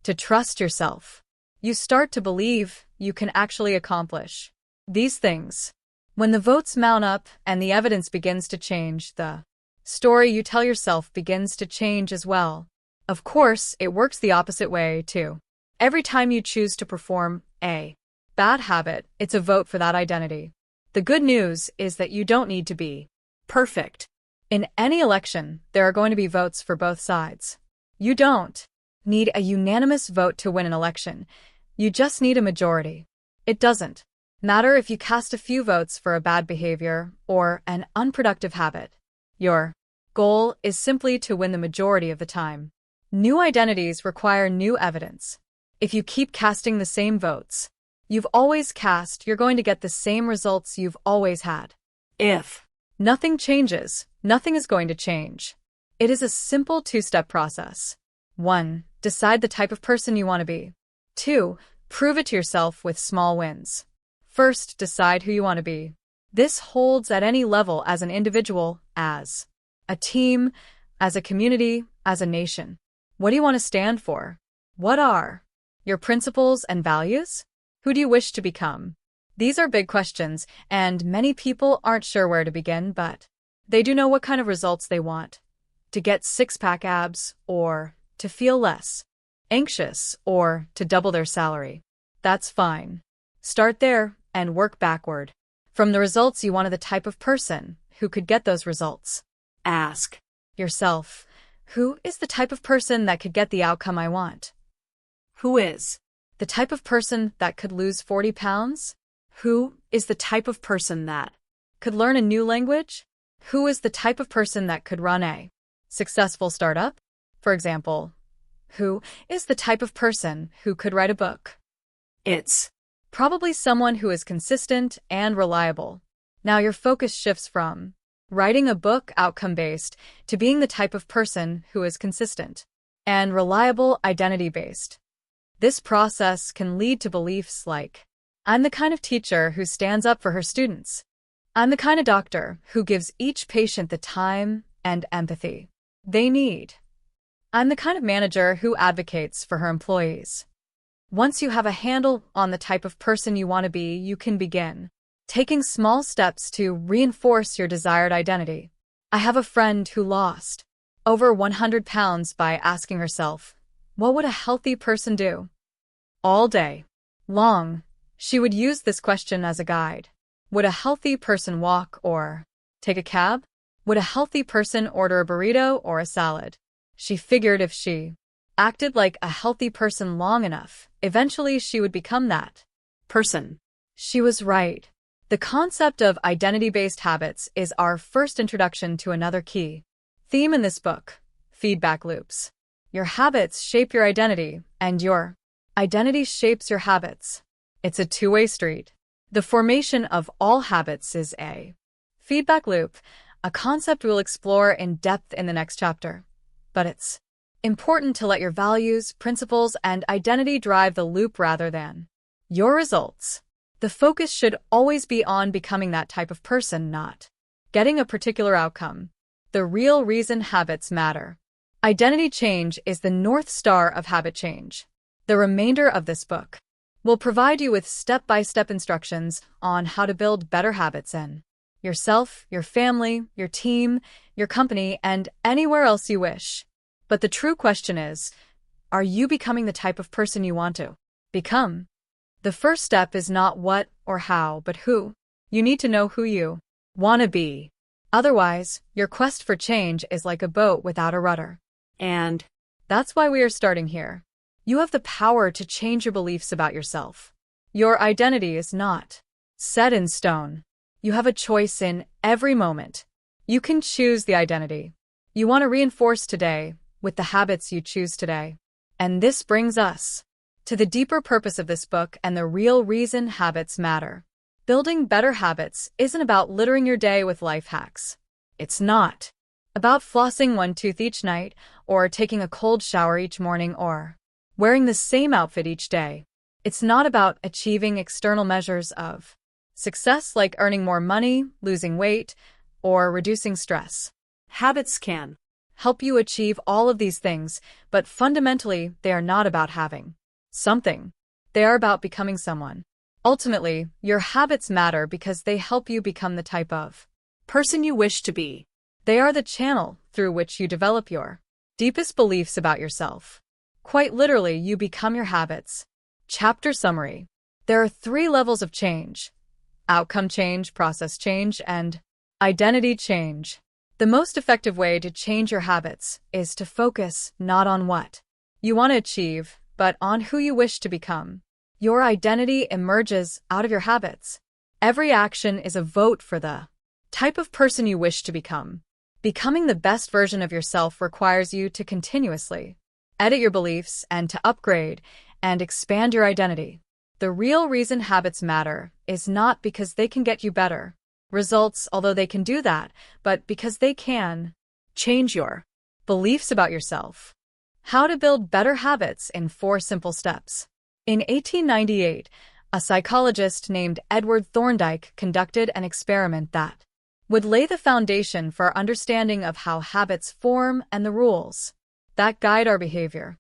to trust yourself. You start to believe you can actually accomplish these things. When the votes mount up and the evidence begins to change, the story you tell yourself begins to change as well. Of course, it works the opposite way, too. Every time you choose to perform a bad habit, it's a vote for that identity. The good news is that you don't need to be perfect. In any election, there are going to be votes for both sides. You don't need a unanimous vote to win an election. You just need a majority. It doesn't matter if you cast a few votes for a bad behavior or an unproductive habit. Your goal is simply to win the majority of the time. New identities require new evidence. If you keep casting the same votes you've always cast, you're going to get the same results you've always had. If nothing changes, nothing is going to change. It is a simple two-step process. 1. Decide the type of person you want to be. 2. Prove it to yourself with small wins. First, decide who you want to be. This holds at any level: as an individual, as a team, as a community, as a nation. What do you want to stand for? What are your principles and values? Who do you wish to become? These are big questions, and many people aren't sure where to begin, but they do know what kind of results they want. To get six-pack abs, or to feel less anxious, or to double their salary. That's fine. Start there and work backward. From the results you want to the type of person who could get those results. Ask yourself, who is the type of person that could get the outcome I want? Who is the type of person that could lose 40 pounds? Who is the type of person that could learn a new language? Who is the type of person that could run a successful startup? For example, who is the type of person who could write a book? It's probably someone who is consistent and reliable. Now your focus shifts from writing a book outcome-based to being the type of person who is consistent and reliable identity-based. This process can lead to beliefs like, I'm the kind of teacher who stands up for her students. I'm the kind of doctor who gives each patient the time and empathy they need. I'm the kind of manager who advocates for her employees. Once you have a handle on the type of person you want to be, you can begin taking small steps to reinforce your desired identity. I have a friend who lost over 100 pounds by asking herself, what would a healthy person do? All day long, she would use this question as a guide. Would a healthy person walk or take a cab? Would a healthy person order a burrito or a salad? She figured if she acted like a healthy person long enough, eventually she would become that person. She was right. The concept of identity-based habits is our first introduction to another key theme in this book: feedback loops. Your habits shape your identity, and your identity shapes your habits. It's a two-way street. The formation of all habits is a feedback loop, a concept we'll explore in depth in the next chapter. But it's important to let your values, principles, and identity drive the loop rather than your results. The focus should always be on becoming that type of person, not getting a particular outcome. The real reason habits matter. Identity change is the North Star of habit change. The remainder of this book will provide you with step-by-step instructions on how to build better habits in yourself, your family, your team, your company, and anywhere else you wish. But the true question is, are you becoming the type of person you want to become? The first step is not what or how, but who. You need to know who you want to be. Otherwise, your quest for change is like a boat without a rudder. And that's why we are starting here. You have the power to change your beliefs about yourself. Your identity is not set in stone. You have a choice in every moment. You can choose the identity you want to reinforce today with the habits you choose today. And this brings us to the deeper purpose of this book and the real reason habits matter. Building better habits isn't about littering your day with life hacks. It's not about flossing one tooth each night or taking a cold shower each morning or wearing the same outfit each day. It's not about achieving external measures of success like earning more money, losing weight, or reducing stress. Habits can Help you achieve all of these things, but fundamentally, they are not about having something. They are about becoming someone. Ultimately, your habits matter because they help you become the type of person you wish to be. They are the channel through which you develop your deepest beliefs about yourself. Quite literally, you become your habits. Chapter summary. There are 3 levels of change: outcome change, process change, and identity change. The most effective way to change your habits is to focus not on what you want to achieve, but on who you wish to become. Your identity emerges out of your habits. Every action is a vote for the type of person you wish to become. Becoming the best version of yourself requires you to continuously edit your beliefs and to upgrade and expand your identity. The real reason habits matter is not because they can get you better results, although they can do that, but because they can change your beliefs about yourself. How to build better habits in 4 simple steps. In 1898, a psychologist named Edward Thorndike conducted an experiment that would lay the foundation for our understanding of how habits form and the rules that guide our behavior.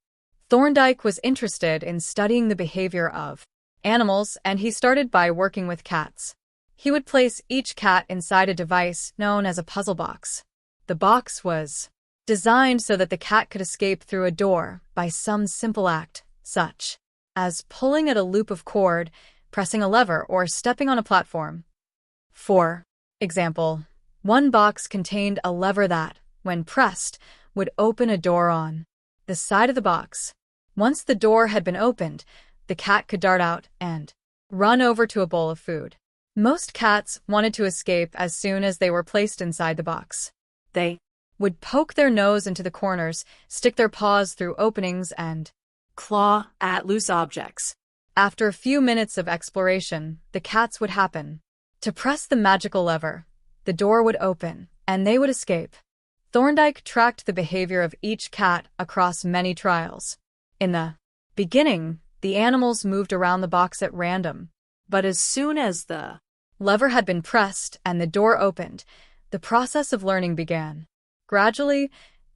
Thorndike was interested in studying the behavior of animals, and he started by working with cats. He would place each cat inside a device known as a puzzle box. The box was designed so that the cat could escape through a door by some simple act, such as pulling at a loop of cord, pressing a lever, or stepping on a platform. For example, one box contained a lever that, when pressed, would open a door on the side of the box. Once the door had been opened, the cat could dart out and run over to a bowl of food. Most cats wanted to escape as soon as they were placed inside the box. They would poke their nose into the corners, stick their paws through openings, and claw at loose objects. After a few minutes of exploration, the cats would happen to press the magical lever. The door would open, and they would escape. Thorndike tracked the behavior of each cat across many trials. In the beginning, the animals moved around the box at random. But as soon as the lever had been pressed and the door opened, the process of learning began. Gradually,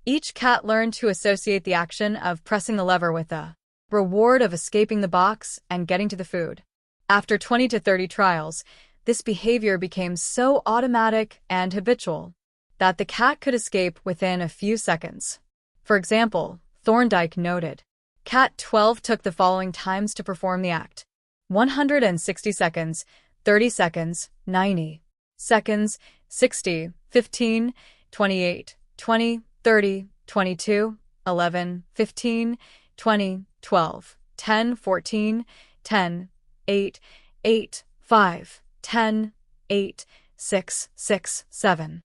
each cat learned to associate the action of pressing the lever with the reward of escaping the box and getting to the food. After 20 to 30 trials, this behavior became so automatic and habitual that the cat could escape within a few seconds. For example, Thorndike noted, Cat 12 took the following times to perform the act: 160 seconds, 30 seconds, 90 seconds, 60, 15, 28, 20, 30, 22, 11, 15, 20, 12, 10, 14, 10, 8, 8, 5, 10, 8, 6, 6, 7.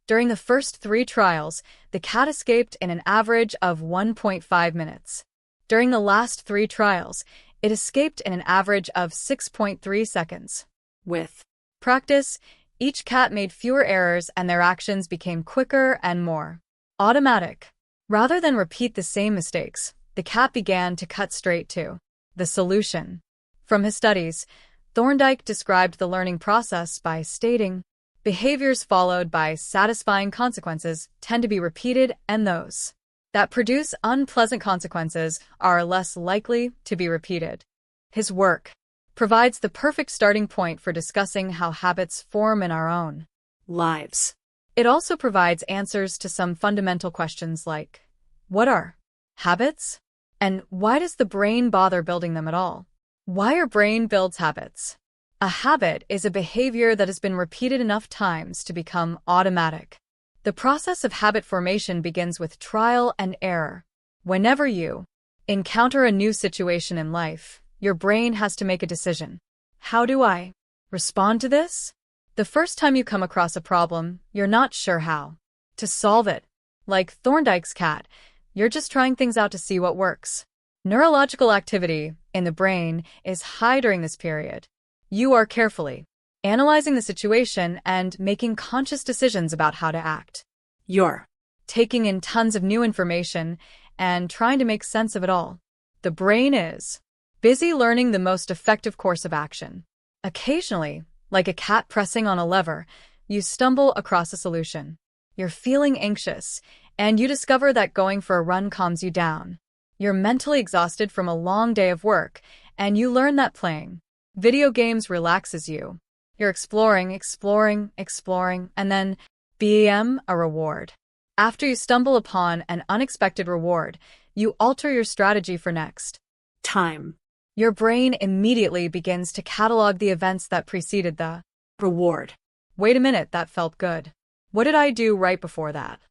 During the first 3 trials, the cat escaped in an average of 1.5 minutes. During the last 3 trials, it escaped in an average of 6.3 seconds. With practice, each cat made fewer errors and their actions became quicker and more automatic. Rather than repeat the same mistakes, the cat began to cut straight to the solution. From his studies, Thorndike described the learning process by stating, behaviors followed by satisfying consequences tend to be repeated, and those that produce unpleasant consequences are less likely to be repeated. His work provides the perfect starting point for discussing how habits form in our own lives. It also provides answers to some fundamental questions like, what are habits? And why does the brain bother building them at all? Why our brain builds habits? A habit is a behavior that has been repeated enough times to become automatic. The process of habit formation begins with trial and error. Whenever you encounter a new situation in life, your brain has to make a decision. How do I respond to this? The first time you come across a problem, you're not sure how to solve it. Like Thorndike's cat, you're just trying things out to see what works. Neurological activity in the brain is high during this period. You are carefully analyzing the situation and making conscious decisions about how to act. You're taking in tons of new information and trying to make sense of it all. The brain is busy learning the most effective course of action. Occasionally, like a cat pressing on a lever, you stumble across a solution. You're feeling anxious, and you discover that going for a run calms you down. You're mentally exhausted from a long day of work, and you learn that playing video games relaxes you. You're exploring, and then, bam, a reward. After you stumble upon an unexpected reward, you alter your strategy for next Time. Your brain immediately begins to catalog the events that preceded the Reward. wait a minute, that felt good. What did I do right before that?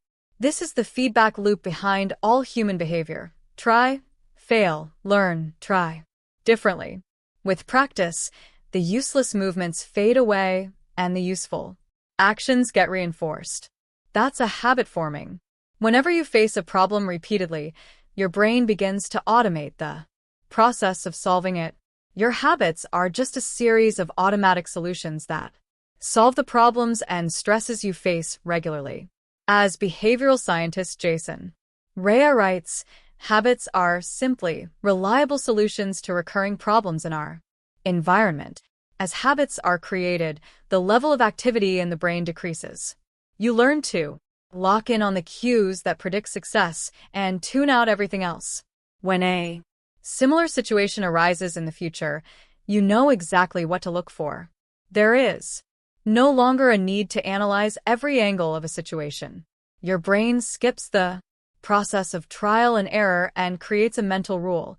This is the feedback loop behind all human behavior. Try, fail, learn, try. Differently. With practice, the useless movements fade away and the useful actions get reinforced. That's a habit forming. Whenever you face a problem repeatedly, your brain begins to automate the process of solving it. Your habits are just a series of automatic solutions that solve the problems and stresses you face regularly. As behavioral scientist Jason Rea writes, habits are simply reliable solutions to recurring problems in our environment. As habits are created, the level of activity in the brain decreases. You learn to lock in on the cues that predict success and tune out everything else. When a similar situation arises in the future, you know exactly what to look for. There is no longer a need to analyze every angle of a situation. Your brain skips the process of trial and error and creates a mental rule.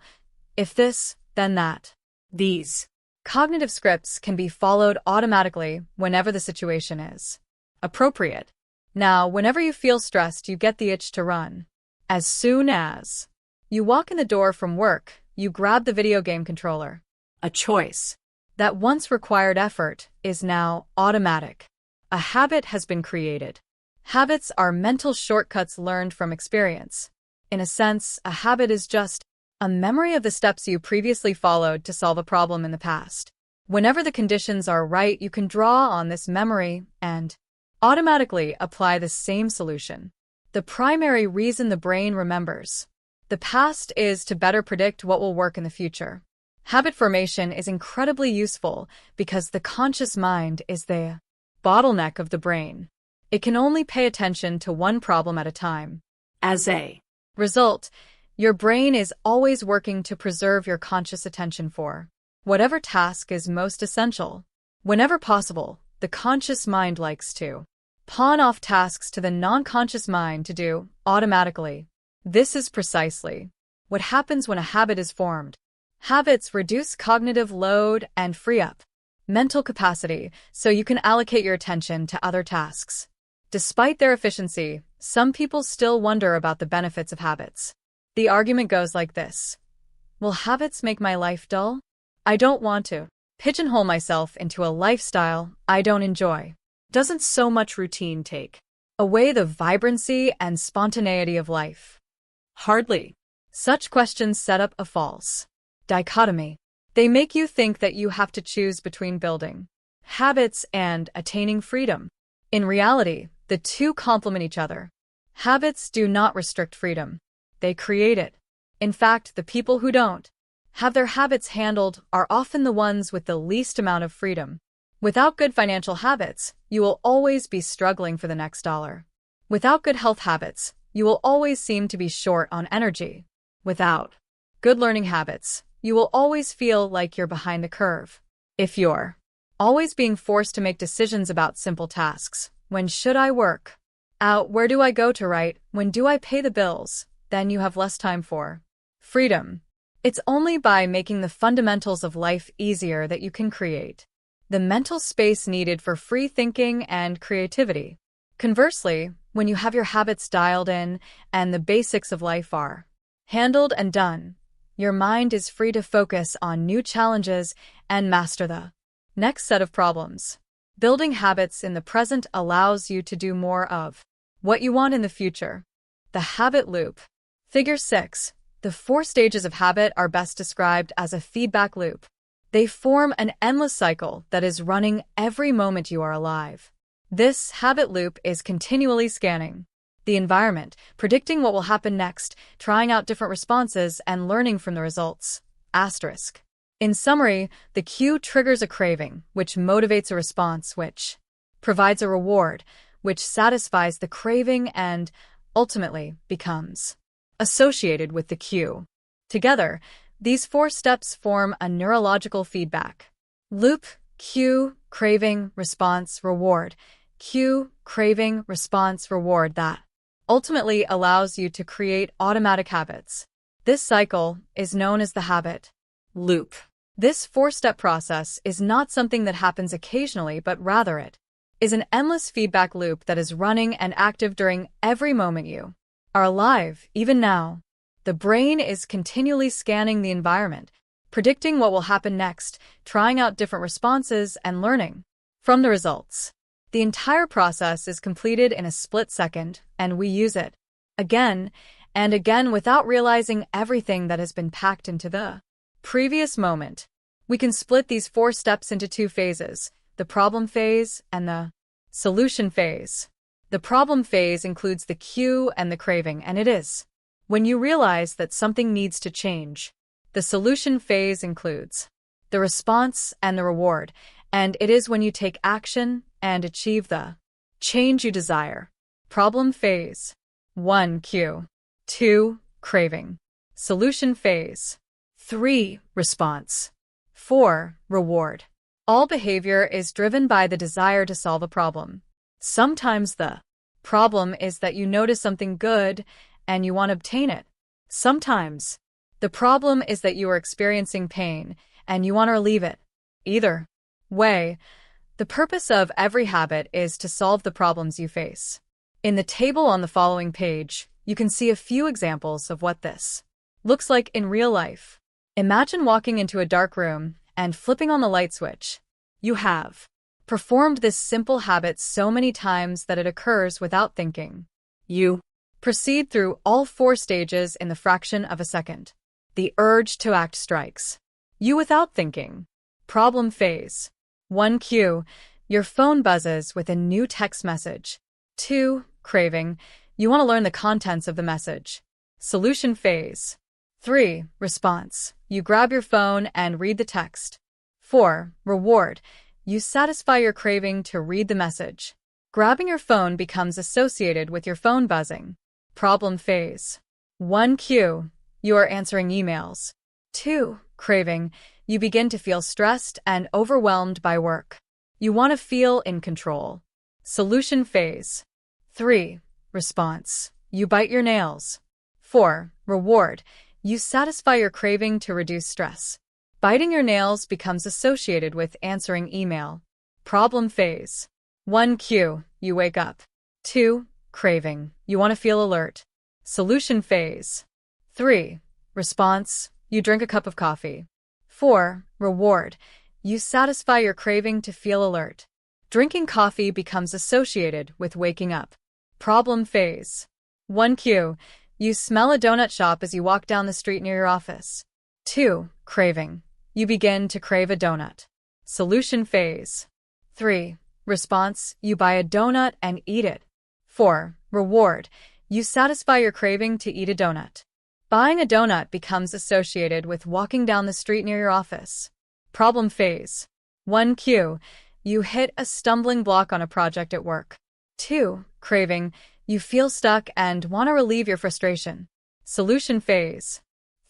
If this, then that. These cognitive scripts can be followed automatically whenever the situation is appropriate. Now, whenever you feel stressed, you get the itch to run. As soon as you walk in the door from work, you grab the video game controller. A choice that once required effort is now automatic. A habit has been created. Habits are mental shortcuts learned from experience. In a sense, a habit is just a memory of the steps you previously followed to solve a problem in the past. Whenever the conditions are right, you can draw on this memory and automatically apply the same solution. The primary reason the brain remembers the past is to better predict what will work in the future. Habit formation is incredibly useful because the conscious mind is the bottleneck of the brain. It can only pay attention to one problem at a time. As a result, your brain is always working to preserve your conscious attention for whatever task is most essential. Whenever possible, the conscious mind likes to pawn off tasks to the non-conscious mind to do automatically. This is precisely what happens when a habit is formed. Habits reduce cognitive load and free up mental capacity so you can allocate your attention to other tasks. Despite their efficiency, some people still wonder about the benefits of habits. The argument goes like this: will habits make my life dull? I don't want to pigeonhole myself into a lifestyle I don't enjoy. Doesn't so much routine take away the vibrancy and spontaneity of life? Hardly. Such questions set up a false dichotomy. They make you think that you have to choose between building habits and attaining freedom. In reality, the two complement each other. Habits do not restrict freedom. They create it. In fact, the people who don't have their habits handled are often the ones with the least amount of freedom. Without good financial habits, you will always be struggling for the next dollar. Without good health habits, you will always seem to be short on energy. Without good learning habits, you will always feel like you're behind the curve. If you're always being forced to make decisions about simple tasks, when should I work out, where do I go to write, when do I pay the bills, then you have less time for freedom. It's only by making the fundamentals of life easier that you can create the mental space needed for free thinking and creativity. Conversely, when you have your habits dialed in and the basics of life are handled and done, your mind is free to focus on new challenges and master the next set of problems. Building habits in the present allows you to do more of what you want in the future. The habit loop. Figure 6. The 4 stages of habit are best described as a feedback loop. They form an endless cycle that is running every moment you are alive. This habit loop is continually scanning The environment, predicting what will happen next, trying out different responses, and learning from the results. Asterisk. In summary, the cue triggers a craving, which motivates a response, which provides a reward, which satisfies the craving and, ultimately, becomes associated with the cue. Together, these 4 steps form a neurological feedback loop: cue, craving, response, reward. Cue, craving, response, reward that ultimately allows you to create automatic habits. This cycle is known as the habit loop. This 4-step process is not something that happens occasionally, but rather it is an endless feedback loop that is running and active during every moment you are alive, even now. The brain is continually scanning the environment, predicting what will happen next, trying out different responses, and learning from the results. The entire process is completed in a split second, and we use it again and again without realizing everything that has been packed into the previous moment. We can split these 4 steps into 2 phases, the problem phase and the solution phase. The problem phase includes the cue and the craving, and it is when you realize that something needs to change. The solution phase includes the response and the reward, and it is when you take action and achieve the change you desire. Problem phase. 1. Cue. 2. Craving. Solution phase. 3. Response. 4. Reward. All behavior is driven by the desire to solve a problem. Sometimes the problem is that you notice something good and you want to obtain it. Sometimes the problem is that you are experiencing pain and you want to relieve it. Either way, the purpose of every habit is to solve the problems you face. In the table on the following page, you can see a few examples of what this looks like in real life. Imagine walking into a dark room and flipping on the light switch. You have performed this simple habit so many times that it occurs without thinking. You proceed through all 4 stages in the fraction of a second. The urge to act strikes you without thinking. Problem phase. 1. Cue. Your phone buzzes with a new text message. 2. Craving. You want to learn the contents of the message. Solution phase. 3. Response. You grab your phone and read the text. 4. Reward. You satisfy your craving to read the message. Grabbing your phone becomes associated with your phone buzzing. Problem phase. 1. Cue. You are answering emails. 2. Craving. You begin to feel stressed and overwhelmed by work. You want to feel in control. Solution phase. 3. Response. You bite your nails. 4. Reward. You satisfy your craving to reduce stress. Biting your nails becomes associated with answering email. Problem phase. 1. Cue. You wake up. 2. Craving. You want to feel alert. Solution phase. 3. Response. You drink a cup of coffee. 4. Reward. You satisfy your craving to feel alert. Drinking coffee becomes associated with waking up. Problem phase. 1. Cue. You smell a donut shop as you walk down the street near your office. 2. Craving. You begin to crave a donut. Solution phase. 3. Response. You buy a donut and eat it. 4. Reward. You satisfy your craving to eat a donut. Buying a donut becomes associated with walking down the street near your office. Problem phase. 1. Cue. You hit a stumbling block on a project at work. 2. Craving. You feel stuck and want to relieve your frustration. Solution phase.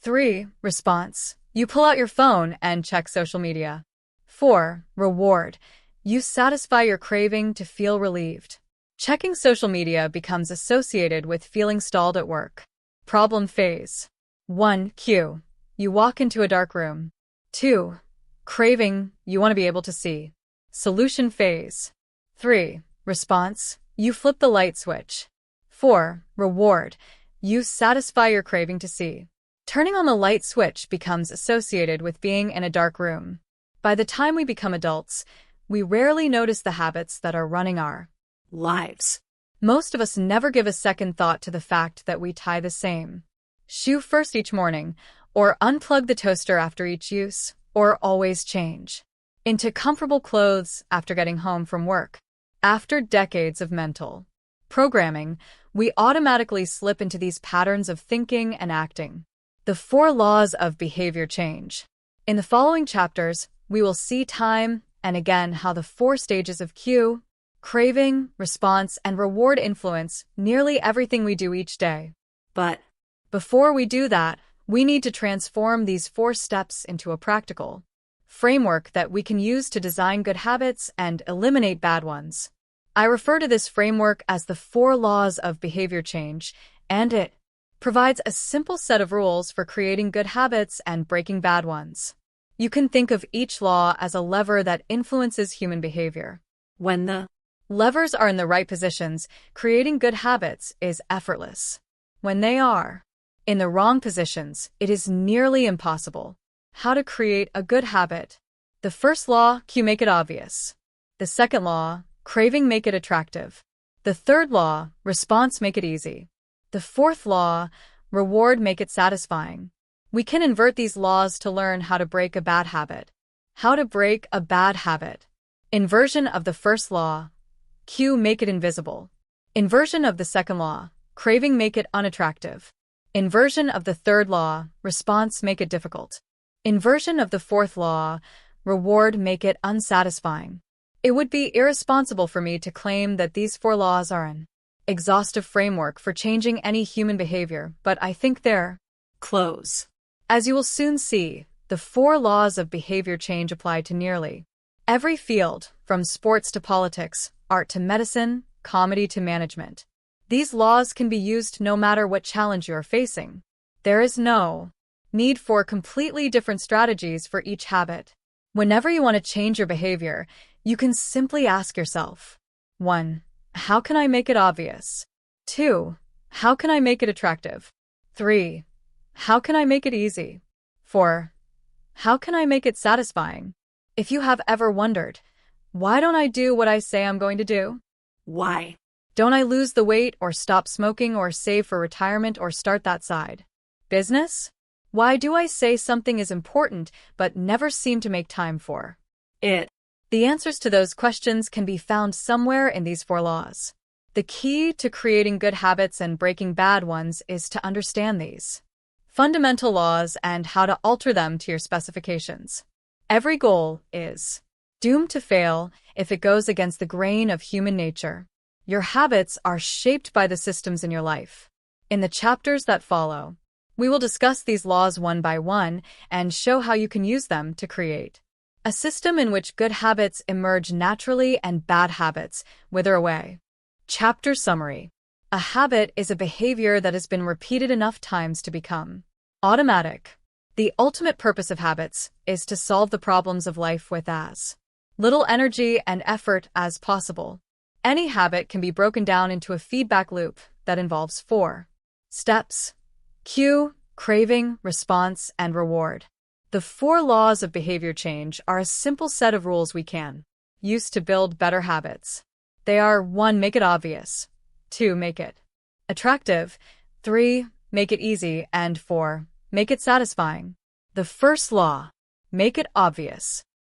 3. Response. You pull out your phone and check social media. 4. Reward. You satisfy your craving to feel relieved. Checking social media becomes associated with feeling stalled at work. Problem phase. 1. Cue. You walk into a dark room. 2. Craving. You want to be able to see. Solution phase. 3. Response. You flip the light switch. 4. Reward. You satisfy your craving to see. Turning on the light switch becomes associated with being in a dark room. By the time we become adults, we rarely notice the habits that are running our lives. Most of us never give a second thought to the fact that we tie the same shoe first each morning, or unplug the toaster after each use, or always change into comfortable clothes after getting home from work. After decades of mental programming, we automatically slip into these patterns of thinking and acting. The 4 laws of behavior change. In the following chapters, we will see time and again how the 4 stages of cue, craving, response, and reward influence nearly everything we do each day. But before we do that, we need to transform these 4 steps into a practical framework that we can use to design good habits and eliminate bad ones. I refer to this framework as the 4 laws of behavior change, and it provides a simple set of rules for creating good habits and breaking bad ones. You can think of each law as a lever that influences human behavior. when the Levers are in the right positions, creating good habits is effortless. When they are in the wrong positions, it is nearly impossible. How to create a good habit. The first law, cue, make it obvious. The second law, craving, make it attractive. The third law, response, make it easy. The fourth law, reward, make it satisfying. We can invert these laws to learn how to break a bad habit. How to break a bad habit. Inversion of the first law, cue, make it invisible. Inversion of the second law, craving, make it unattractive. Inversion of the third law, response, make it difficult. Inversion of the fourth law, reward, make it unsatisfying. It would be irresponsible for me to claim that these 4 laws are an exhaustive framework for changing any human behavior, but I think they're close. As you will soon see, the 4 laws of behavior change apply to nearly every field, from sports to politics, art to medicine, comedy to management. These laws can be used no matter what challenge you are facing. There is no need for completely different strategies for each habit. Whenever you want to change your behavior, you can simply ask yourself, 1. How can I make it obvious? 2. How can I make it attractive? 3. How can I make it easy? 4. How can I make it satisfying? If you have ever wondered, why don't I do what I say I'm going to do? Why don't I lose the weight or stop smoking or save for retirement or start that side business? Why do I say something is important but never seem to make time for it? The answers to those questions can be found somewhere in these 4 laws. The key to creating good habits and breaking bad ones is to understand these fundamental laws and how to alter them to your specifications. Every goal is doomed to fail if it goes against the grain of human nature. Your habits are shaped by the systems in your life. In the chapters that follow, we will discuss these laws one by one and show how you can use them to create a system in which good habits emerge naturally and bad habits wither away. Chapter Summary. A habit is a behavior that has been repeated enough times to become automatic. The ultimate purpose of habits is to solve the problems of life with as little energy and effort as possible. Any habit can be broken down into a feedback loop that involves 4 steps: cue, craving, response, and reward. The 4 laws of behavior change are a simple set of rules we can use to build better habits. They are 1. Make it obvious. 2. Make it attractive. 3. Make it easy. And 4. Make it satisfying. The first law, make it obvious,